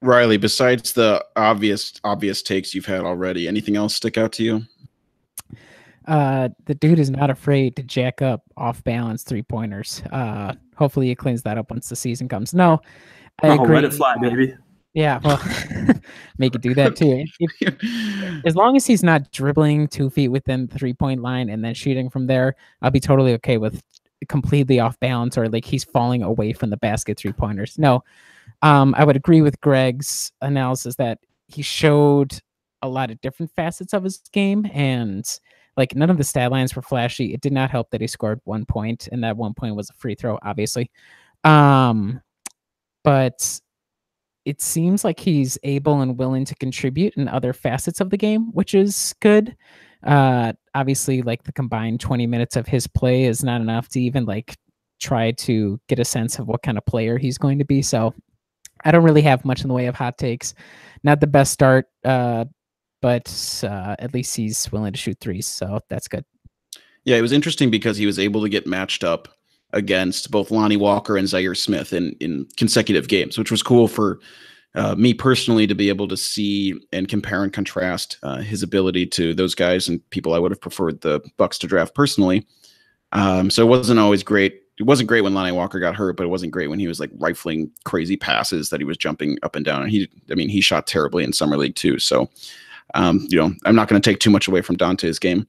Riley, besides the obvious takes you've had already, anything else stick out to you? The dude is not afraid to jack up off balance 3-pointers. Hopefully he cleans that up once the season comes. No, I agree. Let it fly, baby. Yeah, well, make it do that too. As long as he's not dribbling 2 feet within the 3-point line and then shooting from there, I'll be totally okay with completely off balance or like he's falling away from the basket 3-pointers. No, I would agree with Greg's analysis that he showed a lot of different facets of his game, and like none of the stat lines were flashy. It did not help that he scored 1 point, and that 1 point was a free throw, obviously. But it seems like he's able and willing to contribute in other facets of the game, which is good. Obviously, like the combined 20 minutes of his play is not enough to even like try to get a sense of what kind of player he's going to be. So I don't really have much in the way of hot takes. Not the best start, but at least he's willing to shoot threes. So that's good. Yeah, it was interesting because he was able to get matched up against both Lonnie Walker and Zaire Smith in consecutive games, which was cool for me personally to be able to see and compare and contrast his ability to those guys and people I would have preferred the Bucks to draft personally. So it wasn't always great. It wasn't great when Lonnie Walker got hurt, but it wasn't great when he was like rifling crazy passes that he was jumping up and down. And he shot terribly in Summer League too. So, I'm not going to take too much away from Dante's game.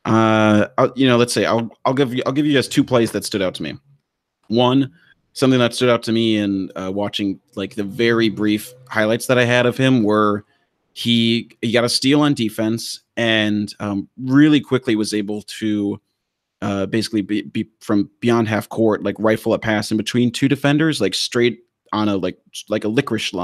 Let's say I'll give you guys 2 plays that stood out to me. One, something that stood out to me in watching like the very brief highlights that I had of him were he got a steal on defense and really quickly was able to basically be from beyond half court, like rifle a pass in between 2 defenders, like straight on a like a licorice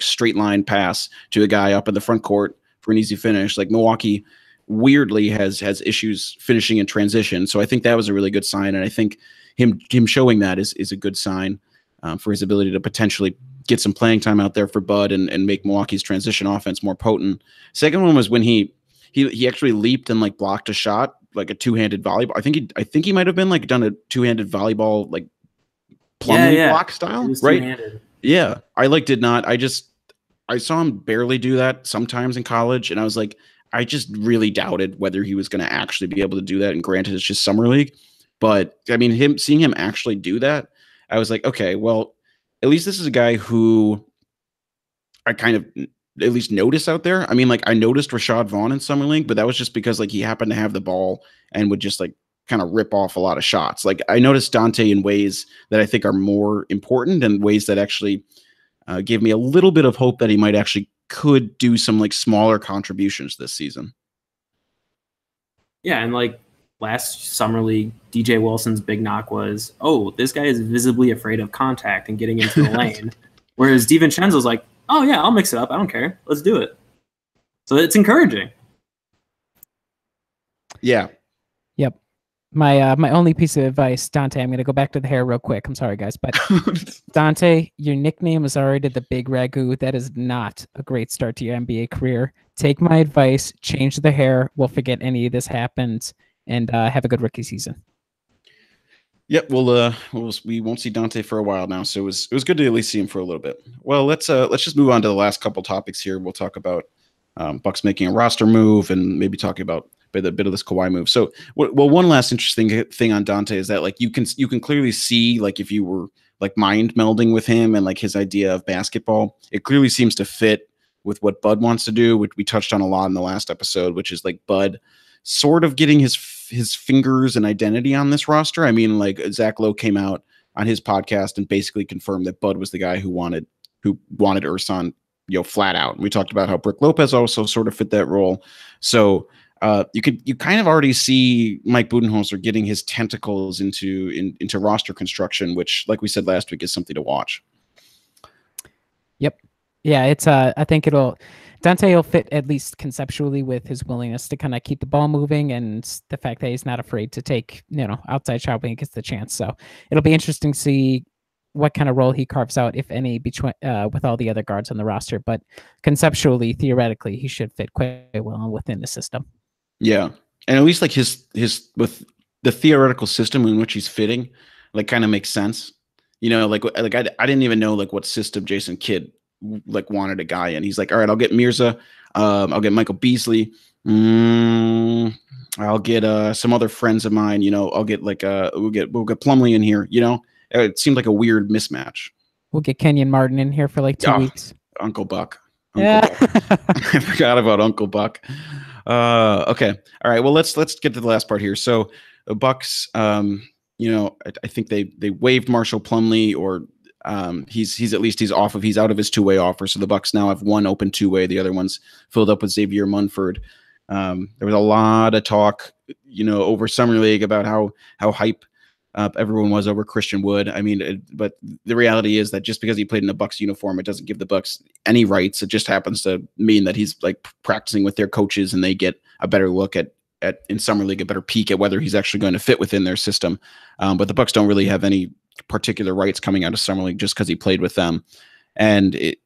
straight line pass to a guy up in the front court for an easy finish. Like Milwaukee weirdly has issues finishing in transition. So I think that was a really good sign. And I think him showing that is a good sign for his ability to potentially get some playing time out there for Bud and make Milwaukee's transition offense more potent. Second one was when he actually leaped and like blocked a shot, like a 2-handed volleyball. I think he might have been like done a 2-handed volleyball, like Plumlee block style, right? Two-handed. Yeah. I like did not. I just I saw him barely do that sometimes in college, and I was like, I just really doubted whether he was going to actually be able to do that. And granted, it's just summer league, but I mean, seeing him actually do that, I was like, okay, well, at least this is a guy who I kind of at least notice out there. I mean, like I noticed Rashad Vaughn in summer league, but that was just because like he happened to have the ball and would just like kind of rip off a lot of shots. Like I noticed Dante in ways that I think are more important and ways that actually gave me a little bit of hope that he might actually could do some like smaller contributions this season. Yeah, and like last summer league, DJ Wilson's big knock was, oh, this guy is visibly afraid of contact and getting into the lane. Whereas DiVincenzo's like, oh yeah, I'll mix it up. I don't care. Let's do it. So it's encouraging. Yeah. Yep. My only piece of advice, Dante, I'm going to go back to the hair real quick. I'm sorry, guys, but Dante, your nickname is already the Big Ragu. That is not a great start to your NBA career. Take my advice, change the hair. We'll forget any of this happened, and have a good rookie season. Yep. We won't see Dante for a while now, so it was good to at least see him for a little bit. Well, let's just move on to the last couple topics here. We'll talk about Bucks making a roster move and maybe talking about a bit of this Kawhi move. So, well, one last interesting thing on Dante is that like you can clearly see like if you were like mind melding with him and like his idea of basketball, it clearly seems to fit with what Bud wants to do, which we touched on a lot in the last episode, which is like Bud sort of getting his fingers and identity on this roster. I mean, like Zach Lowe came out on his podcast and basically confirmed that Bud was the guy who wanted Ersan, flat out. And we talked about how Brook Lopez also sort of fit that role. So you kind of already see Mike Budenholzer getting his tentacles into roster construction, which, like we said last week, is something to watch. Yep. Yeah, it's I think Dante will fit at least conceptually with his willingness to kind of keep the ball moving and the fact that he's not afraid to take, outside shot when he gets the chance. So it'll be interesting to see what kind of role he carves out, if any, between with all the other guards on the roster. But conceptually, theoretically, he should fit quite well within the system. Yeah, and at least like his with the theoretical system in which he's fitting, like kind of makes sense. Like I didn't even know like what system Jason Kidd like wanted a guy in. He's like, all right, I'll get Mirza, I'll get Michael Beasley, I'll get some other friends of mine. I'll get like we'll get Plumlee in here. It seemed like a weird mismatch. We'll get Kenyon Martin in here for like 2 weeks. Uncle Buck. Yeah. I forgot about Uncle Buck. Okay. All right. Well, let's get to the last part here. So the Bucks, I think they waived Marshall Plumlee, or he's out of his two-way offer. So the Bucks now have one open two-way. The other one's filled up with Xavier Munford. There was a lot of talk, over summer league about how hype everyone was over Christian Wood. I mean, but the reality is that just because he played in a Bucks uniform, it doesn't give the Bucks any rights. It just happens to mean that he's like practicing with their coaches and they get a better look at in summer league, a better peek at whether he's actually going to fit within their system. But the Bucks don't really have any particular rights coming out of summer league just because he played with them. And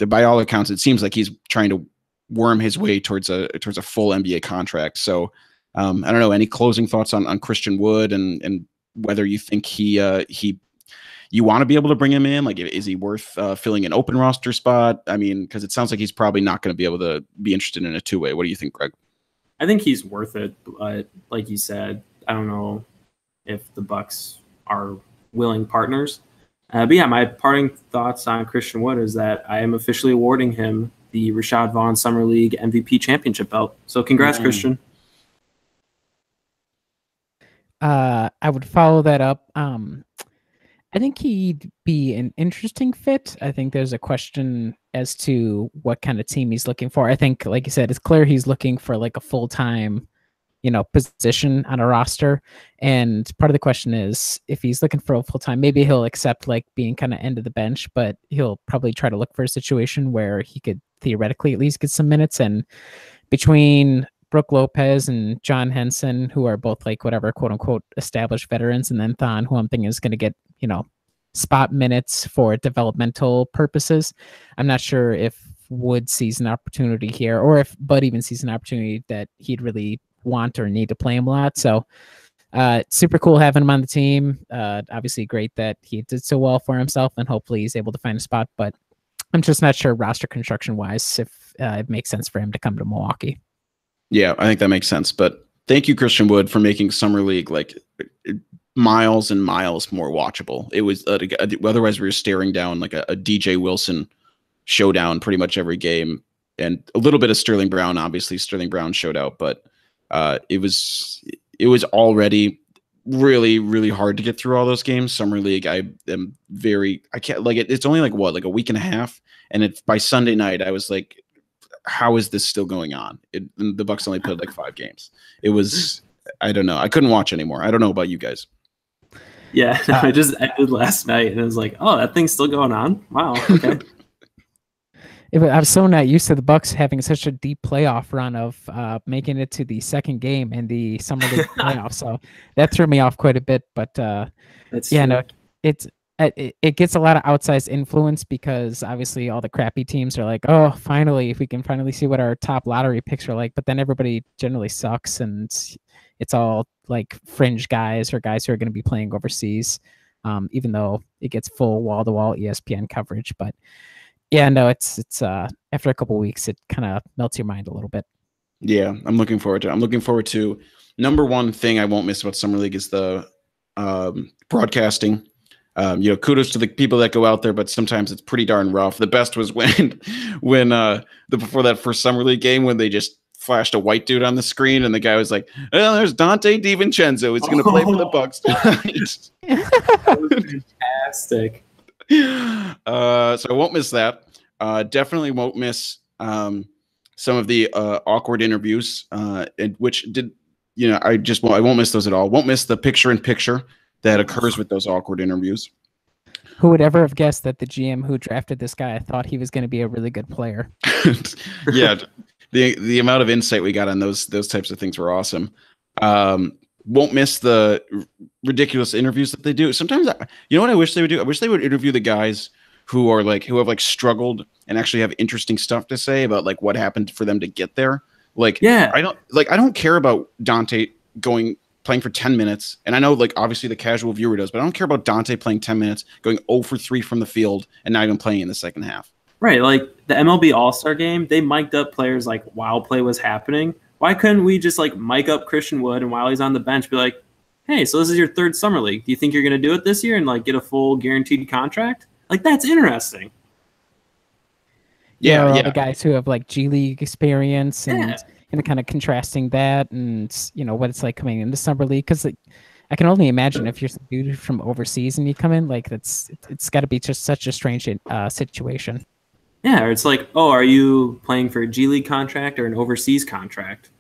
by all accounts, it seems like he's trying to worm his way towards a full NBA contract. So I don't know, any closing thoughts on Christian Wood and whether you think you want to be able to bring him in? Like, is he worth filling an open roster spot? I mean, because it sounds like he's probably not going to be able to be interested in a two-way. What do you think, Greg? I think he's worth it, but like you said, I don't know if the Bucks are willing partners. But yeah, my parting thoughts on Christian Wood is that I am officially awarding him the Rashad Vaughn Summer League MVP championship belt. So congrats, Christian. I would follow that up. I think he'd be an interesting fit. I think there's a question as to what kind of team he's looking for. I think, like you said, it's clear he's looking for like a full-time, position on a roster. And part of the question is, if he's looking for a full-time, maybe he'll accept like being kind of end of the bench, but he'll probably try to look for a situation where he could theoretically at least get some minutes. And between Brook Lopez and John Henson, who are both like whatever quote unquote established veterans, and then Thon, who I'm thinking is going to get, spot minutes for developmental purposes. I'm not sure if Wood sees an opportunity here, or if Bud even sees an opportunity that he'd really want or need to play him a lot. So super cool having him on the team. Obviously great that he did so well for himself, and hopefully he's able to find a spot. But I'm just not sure roster construction wise if it makes sense for him to come to Milwaukee. Yeah, I think that makes sense. But thank you, Christian Wood, for making Summer League like miles and miles more watchable. It was otherwise we were staring down like a DJ Wilson showdown pretty much every game, and a little bit of Sterling Brown. Obviously, Sterling Brown showed out, but it was already really, really hard to get through all those games. Summer League, I can't like it. It's only like what, like a week and a half, and by Sunday night, I was like, how is this still going on? The Bucks only played like 5 games. It was, I don't know. I couldn't watch anymore. I don't know about you guys. Yeah, I just ended last night, and it was like, oh, that thing's still going on. Wow. Okay. I was so not used to the Bucks having such a deep playoff run of making it to the second game in the Summer League playoff, so that threw me off quite a bit. But it gets a lot of outsized influence because obviously all the crappy teams are like, oh, finally, if we can finally see what our top lottery picks are like. But then everybody generally sucks, and it's all like fringe guys or guys who are going to be playing overseas, even though it gets full wall-to-wall ESPN coverage. But yeah, no, it's after a couple of weeks, it kind of melts your mind a little bit. Yeah, I'm looking forward to number one thing I won't miss about Summer League is the broadcasting. Kudos to the people that go out there, but sometimes it's pretty darn rough. The best was when before that first Summer League game, when they just flashed a white dude on the screen and the guy was like, oh, there's Dante DiVincenzo. He's going to play for the Bucks tonight. That was fantastic. So I won't miss that. Definitely won't miss some of the awkward interviews, which did, I won't miss those at all. Won't miss the picture-in-picture that occurs with those awkward interviews. Who would ever have guessed that the GM who drafted this guy thought he was going to be a really good player? Yeah, the amount of insight we got on those types of things were awesome. Won't miss the ridiculous interviews that they do. Sometimes, what I wish they would do? I wish they would interview the guys who have struggled and actually have interesting stuff to say about like what happened for them to get there. I don't care about Dante playing for 10 minutes. And I know obviously the casual viewer does, but I don't care about Dante playing 10 minutes, going 0 for 3 from the field and not even playing in the second half. Right. Like the MLB All-Star game, they mic'd up players while play was happening. Why couldn't we just mic up Christian Wood and while he's on the bench be like, hey, so this is your 3rd Summer League. Do you think you're going to do it this year and get a full guaranteed contract? That's interesting. Yeah. All the guys who have G League experience and kind of contrasting that and, what it's like coming into Summer League. Because I can only imagine if you're some dude from overseas and you come in, it's got to be just such a strange situation. Yeah, or it's are you playing for a G League contract or an overseas contract?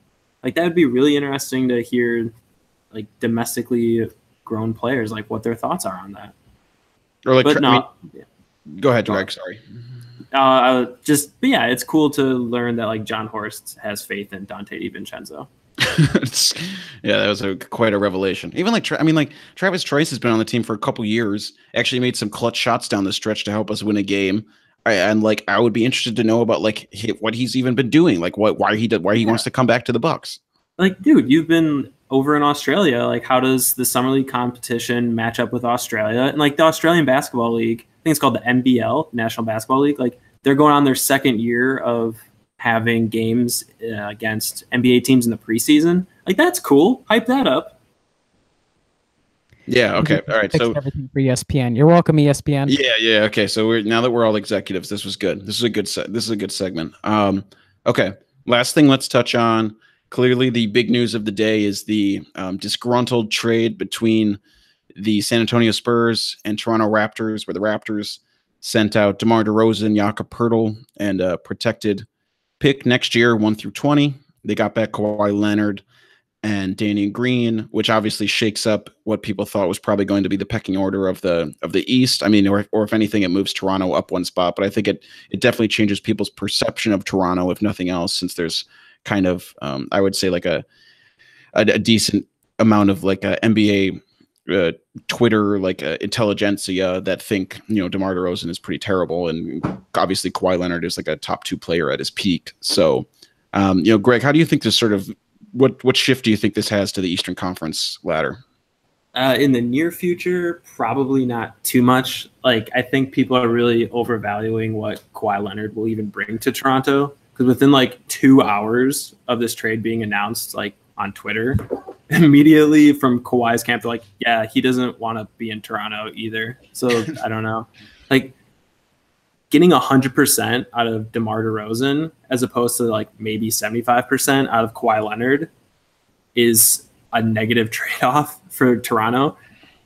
That would be really interesting to hear, domestically grown players, what their thoughts are on that. Or go ahead, Greg. Sorry. It's cool to learn that John Horst has faith in Dante DiVincenzo. Yeah, that was quite a revelation. Even Travis Trice has been on the team for a couple years. Actually made some clutch shots down the stretch to help us win a game. I would be interested to know about what he's even been doing, why he wants to come back to the Bucks. Dude, you've been over in Australia. How does the Summer League competition match up with Australia? And the Australian Basketball League, I think it's called the NBL, National Basketball League. They're going on their 2nd year of having games against NBA teams in the preseason. That's cool. Hype that up. Yeah. Okay. All right. So everything for ESPN. You're welcome, ESPN. Yeah. Okay. So now that we're all executives, this was good. This is a good segment. Okay. Last thing let's touch on. Clearly, the big news of the day is the disgruntled trade between the San Antonio Spurs and Toronto Raptors, where the Raptors sent out DeMar DeRozan, Jakob Poeltl, and a protected pick next year, 1 through 20. They got back Kawhi Leonard and Danny Green, which obviously shakes up what people thought was probably going to be the pecking order of the East. I mean, or if anything, it moves Toronto up 1 spot. But I think it definitely changes people's perception of Toronto, if nothing else, since there's kind of I would say a decent amount of NBA Twitter intelligentsia that think DeMar DeRozan is pretty terrible, and obviously Kawhi Leonard is a top 2 player at his peak. So Greg, how do you think this what shift do you think this has to the Eastern Conference ladder? In the near future, probably not too much. Like, I think people are really overvaluing what Kawhi Leonard will even bring to Toronto, because within like 2 hours of this trade being announced, like on Twitter, immediately from Kawhi's camp, they're like, yeah, he doesn't want to be in Toronto either. So I don't know. Like, getting 100% out of DeMar DeRozan as opposed to like maybe 75% out of Kawhi Leonard is a negative trade-off for Toronto.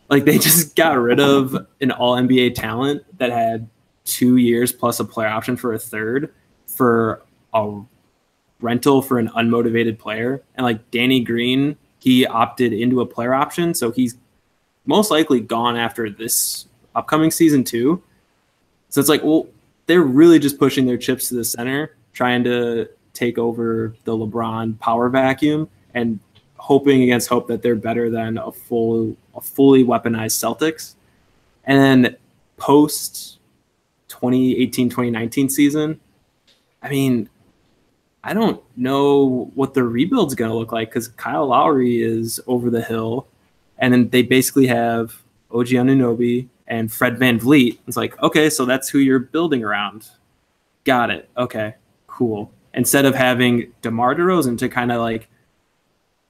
Like, they just got rid of an all NBA talent that had 2 years plus a player option for a third for a rental for an unmotivated player. And like Danny Green, he opted into a player option, so he's most likely gone after this upcoming season too. So it's like, well, they're really just pushing their chips to the center, trying to take over the LeBron power vacuum and hoping against hope that they're better than a fully weaponized Celtics. And then post 2018-2019 season, I mean, I don't know what the rebuild's going to look like, because Kyle Lowry is over the hill, and then they basically have OG Anunoby and Fred VanVleet. It's like, okay, so that's who you're building around. Got it. Okay, cool. Instead of having DeMar DeRozan to kind of like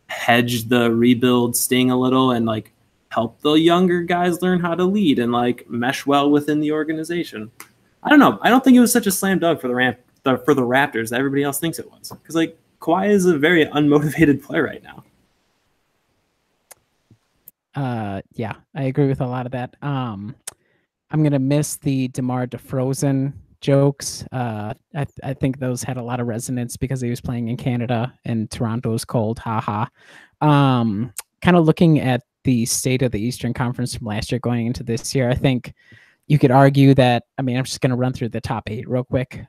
hedge the rebuild sting a little and like help the younger guys learn how to lead and like mesh well within the organization. I don't know. I don't think it was such a slam dunk for the Raptors that everybody else thinks it was, because like Kawhi is a very unmotivated player right now. Yeah, I agree with a lot of that. I'm gonna miss the DeMar DeFrozen jokes. I think those had a lot of resonance because he was playing in Canada and Toronto's cold. Haha. Kind of looking at the state of the Eastern Conference from last year going into this year, I think you could argue that. I mean, I'm just gonna run through the top 8 real quick.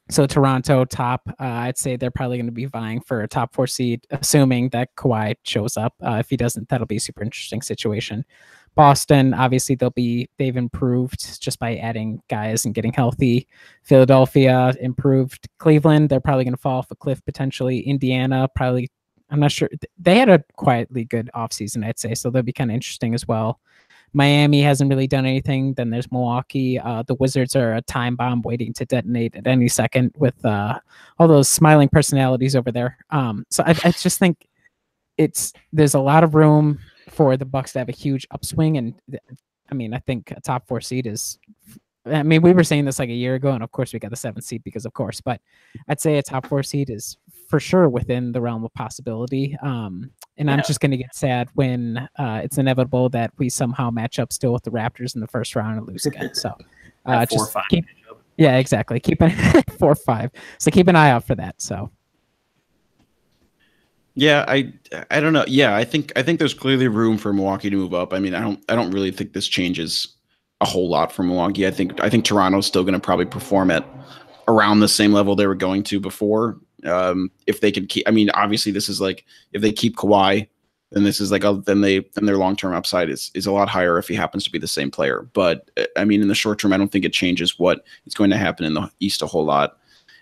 So Toronto top, I'd say they're probably going to be vying for a top 4 seed, assuming that Kawhi shows up. If he doesn't, that'll be a super interesting situation. Boston, obviously they've improved just by adding guys and getting healthy. Philadelphia improved. Cleveland, they're probably going to fall off a cliff potentially. Indiana, probably, I'm not sure. They had a quietly good offseason, I'd say, so they'll be kind of interesting as well. Miami hasn't really done anything. Then there's Milwaukee. The Wizards are a time bomb waiting to detonate at any second with all those smiling personalities over there. So I just think there's a lot of room for the Bucks to have a huge upswing. And I mean, I think a top 4 seed is, I mean, we were saying this like a year ago, and of course we got the 7th seed because of course, but I'd say a top 4 seed is for sure within the realm of possibility. And I'm just going to get sad when it's inevitable that we somehow match up still with the Raptors in the first round and lose again. So just 4-5. Yeah, exactly. Keep an 4-5. So keep an eye out for that. So. Yeah, I don't know. Yeah, I think there's clearly room for Milwaukee to move up. I mean, I don't really think this changes a whole lot for Milwaukee. I think Toronto's still going to probably perform at around the same level they were going to before. If they could keep, I mean, obviously this is like, if they keep Kawhi, then this is like then their long-term upside is a lot higher if he happens to be the same player. But I mean, in the short term, I don't think it changes what is going to happen in the East a whole lot.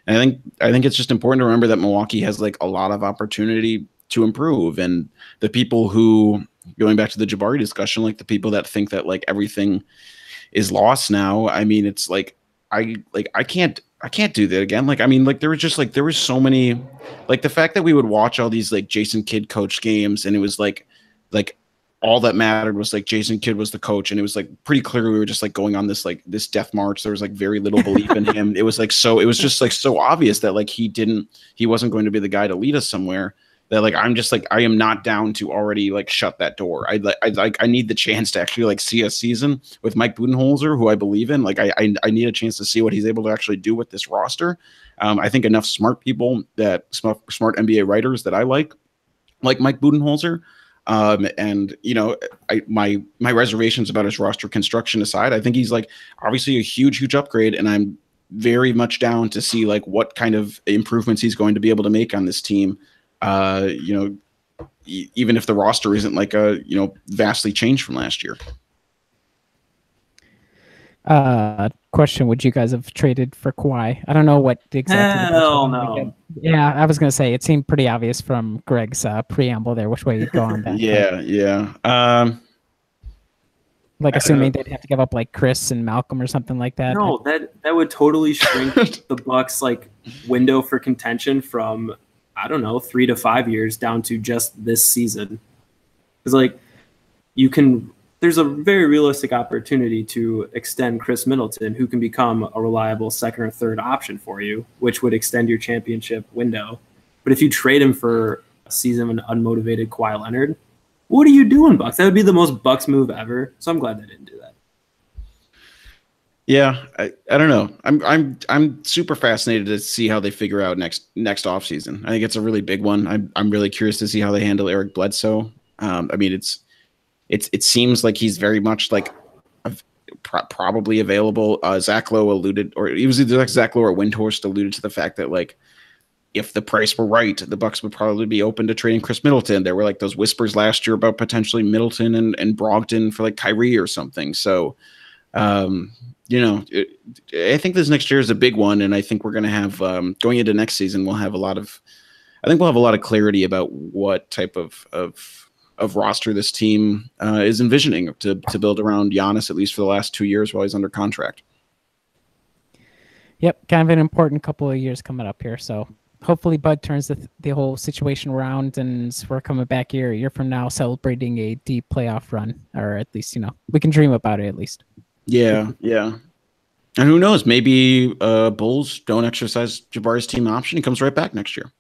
And I think it's just important to remember that Milwaukee has like a lot of opportunity to improve. And the people who, going back to the Jabari discussion, like the people that think that like everything is lost now, I mean, it's like I can't do that again. Like, I mean, like there was so many, like the fact that we would watch all these like Jason Kidd coach games, and it was like all that mattered was like Jason Kidd was the coach, and it was like pretty clear we were just like going on this death march. There was like very little belief in him. It was just like so obvious that like he wasn't going to be the guy to lead us somewhere. That like I'm just like I am not down to already like shut that door. I need the chance to actually like see a season with Mike Budenholzer, who I believe in. Like I need a chance to see what he's able to actually do with this roster. I think enough smart people, that smart NBA writers that I like Mike Budenholzer. And you know, my reservations about his roster construction aside, I think he's like obviously a huge upgrade, and I'm very much down to see like what kind of improvements he's going to be able to make on this team. You know, even if the roster isn't like vastly changed from last year. Question: would you guys have traded for Kawhi? I don't know what exactly. Hell no. Yeah, I was gonna say it seemed pretty obvious from Greg's preamble there which way you'd go on that. Yeah. Like assuming they'd have to give up like Chris and Malcolm or something like that. No, that would totally shrink the Bucks like window for contention from, I don't know, 3 to 5 years down to just this season. Because like there's a very realistic opportunity to extend Chris Middleton, who can become a reliable second or third option for you, which would extend your championship window. But if you trade him for a season of an unmotivated Kawhi Leonard, what are you doing, Bucks? That would be the most Bucks move ever. So I'm glad they didn't do that. Yeah, I don't know. I'm super fascinated to see how they figure out next offseason. I think it's a really big one. I'm really curious to see how they handle Eric Bledsoe. I mean, it seems like he's very much like probably available. Zach Lowe alluded, or it was either like Zach Lowe or Windhorst alluded to the fact that like if the price were right, the Bucks would probably be open to trading Chris Middleton. There were like those whispers last year about potentially Middleton and Brogdon for like Kyrie or something. So, you know, I think this next year is a big one, and I think we're going to have going into next season, we'll have a lot of clarity about what type of roster this team is envisioning to build around Giannis, at least for the last 2 years while he's under contract. Yep, kind of an important couple of years coming up here. So hopefully Bud turns the whole situation around, and we're coming back here a year from now celebrating a deep playoff run, or at least, you know, we can dream about it at least. Yeah. And who knows? Maybe Bulls don't exercise Jabari's team option. He comes right back next year.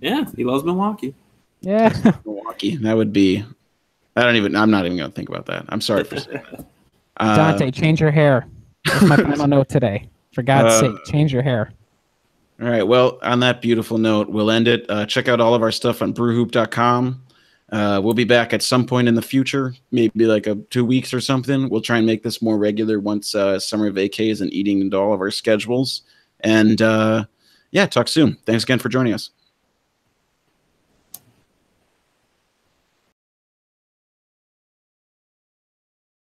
Yeah, he loves Milwaukee. Yeah. Milwaukee. That would be. I'm not even going to think about that. I'm sorry for saying that. Dante, change your hair. That's my final note today. For God's sake, change your hair. All right. Well, on that beautiful note, we'll end it. Check out all of our stuff on brewhoop.com. We'll be back at some point in the future, maybe like 2 weeks or something. We'll try and make this more regular once summer vacay and eating into all of our schedules. And yeah, talk soon. Thanks again for joining us.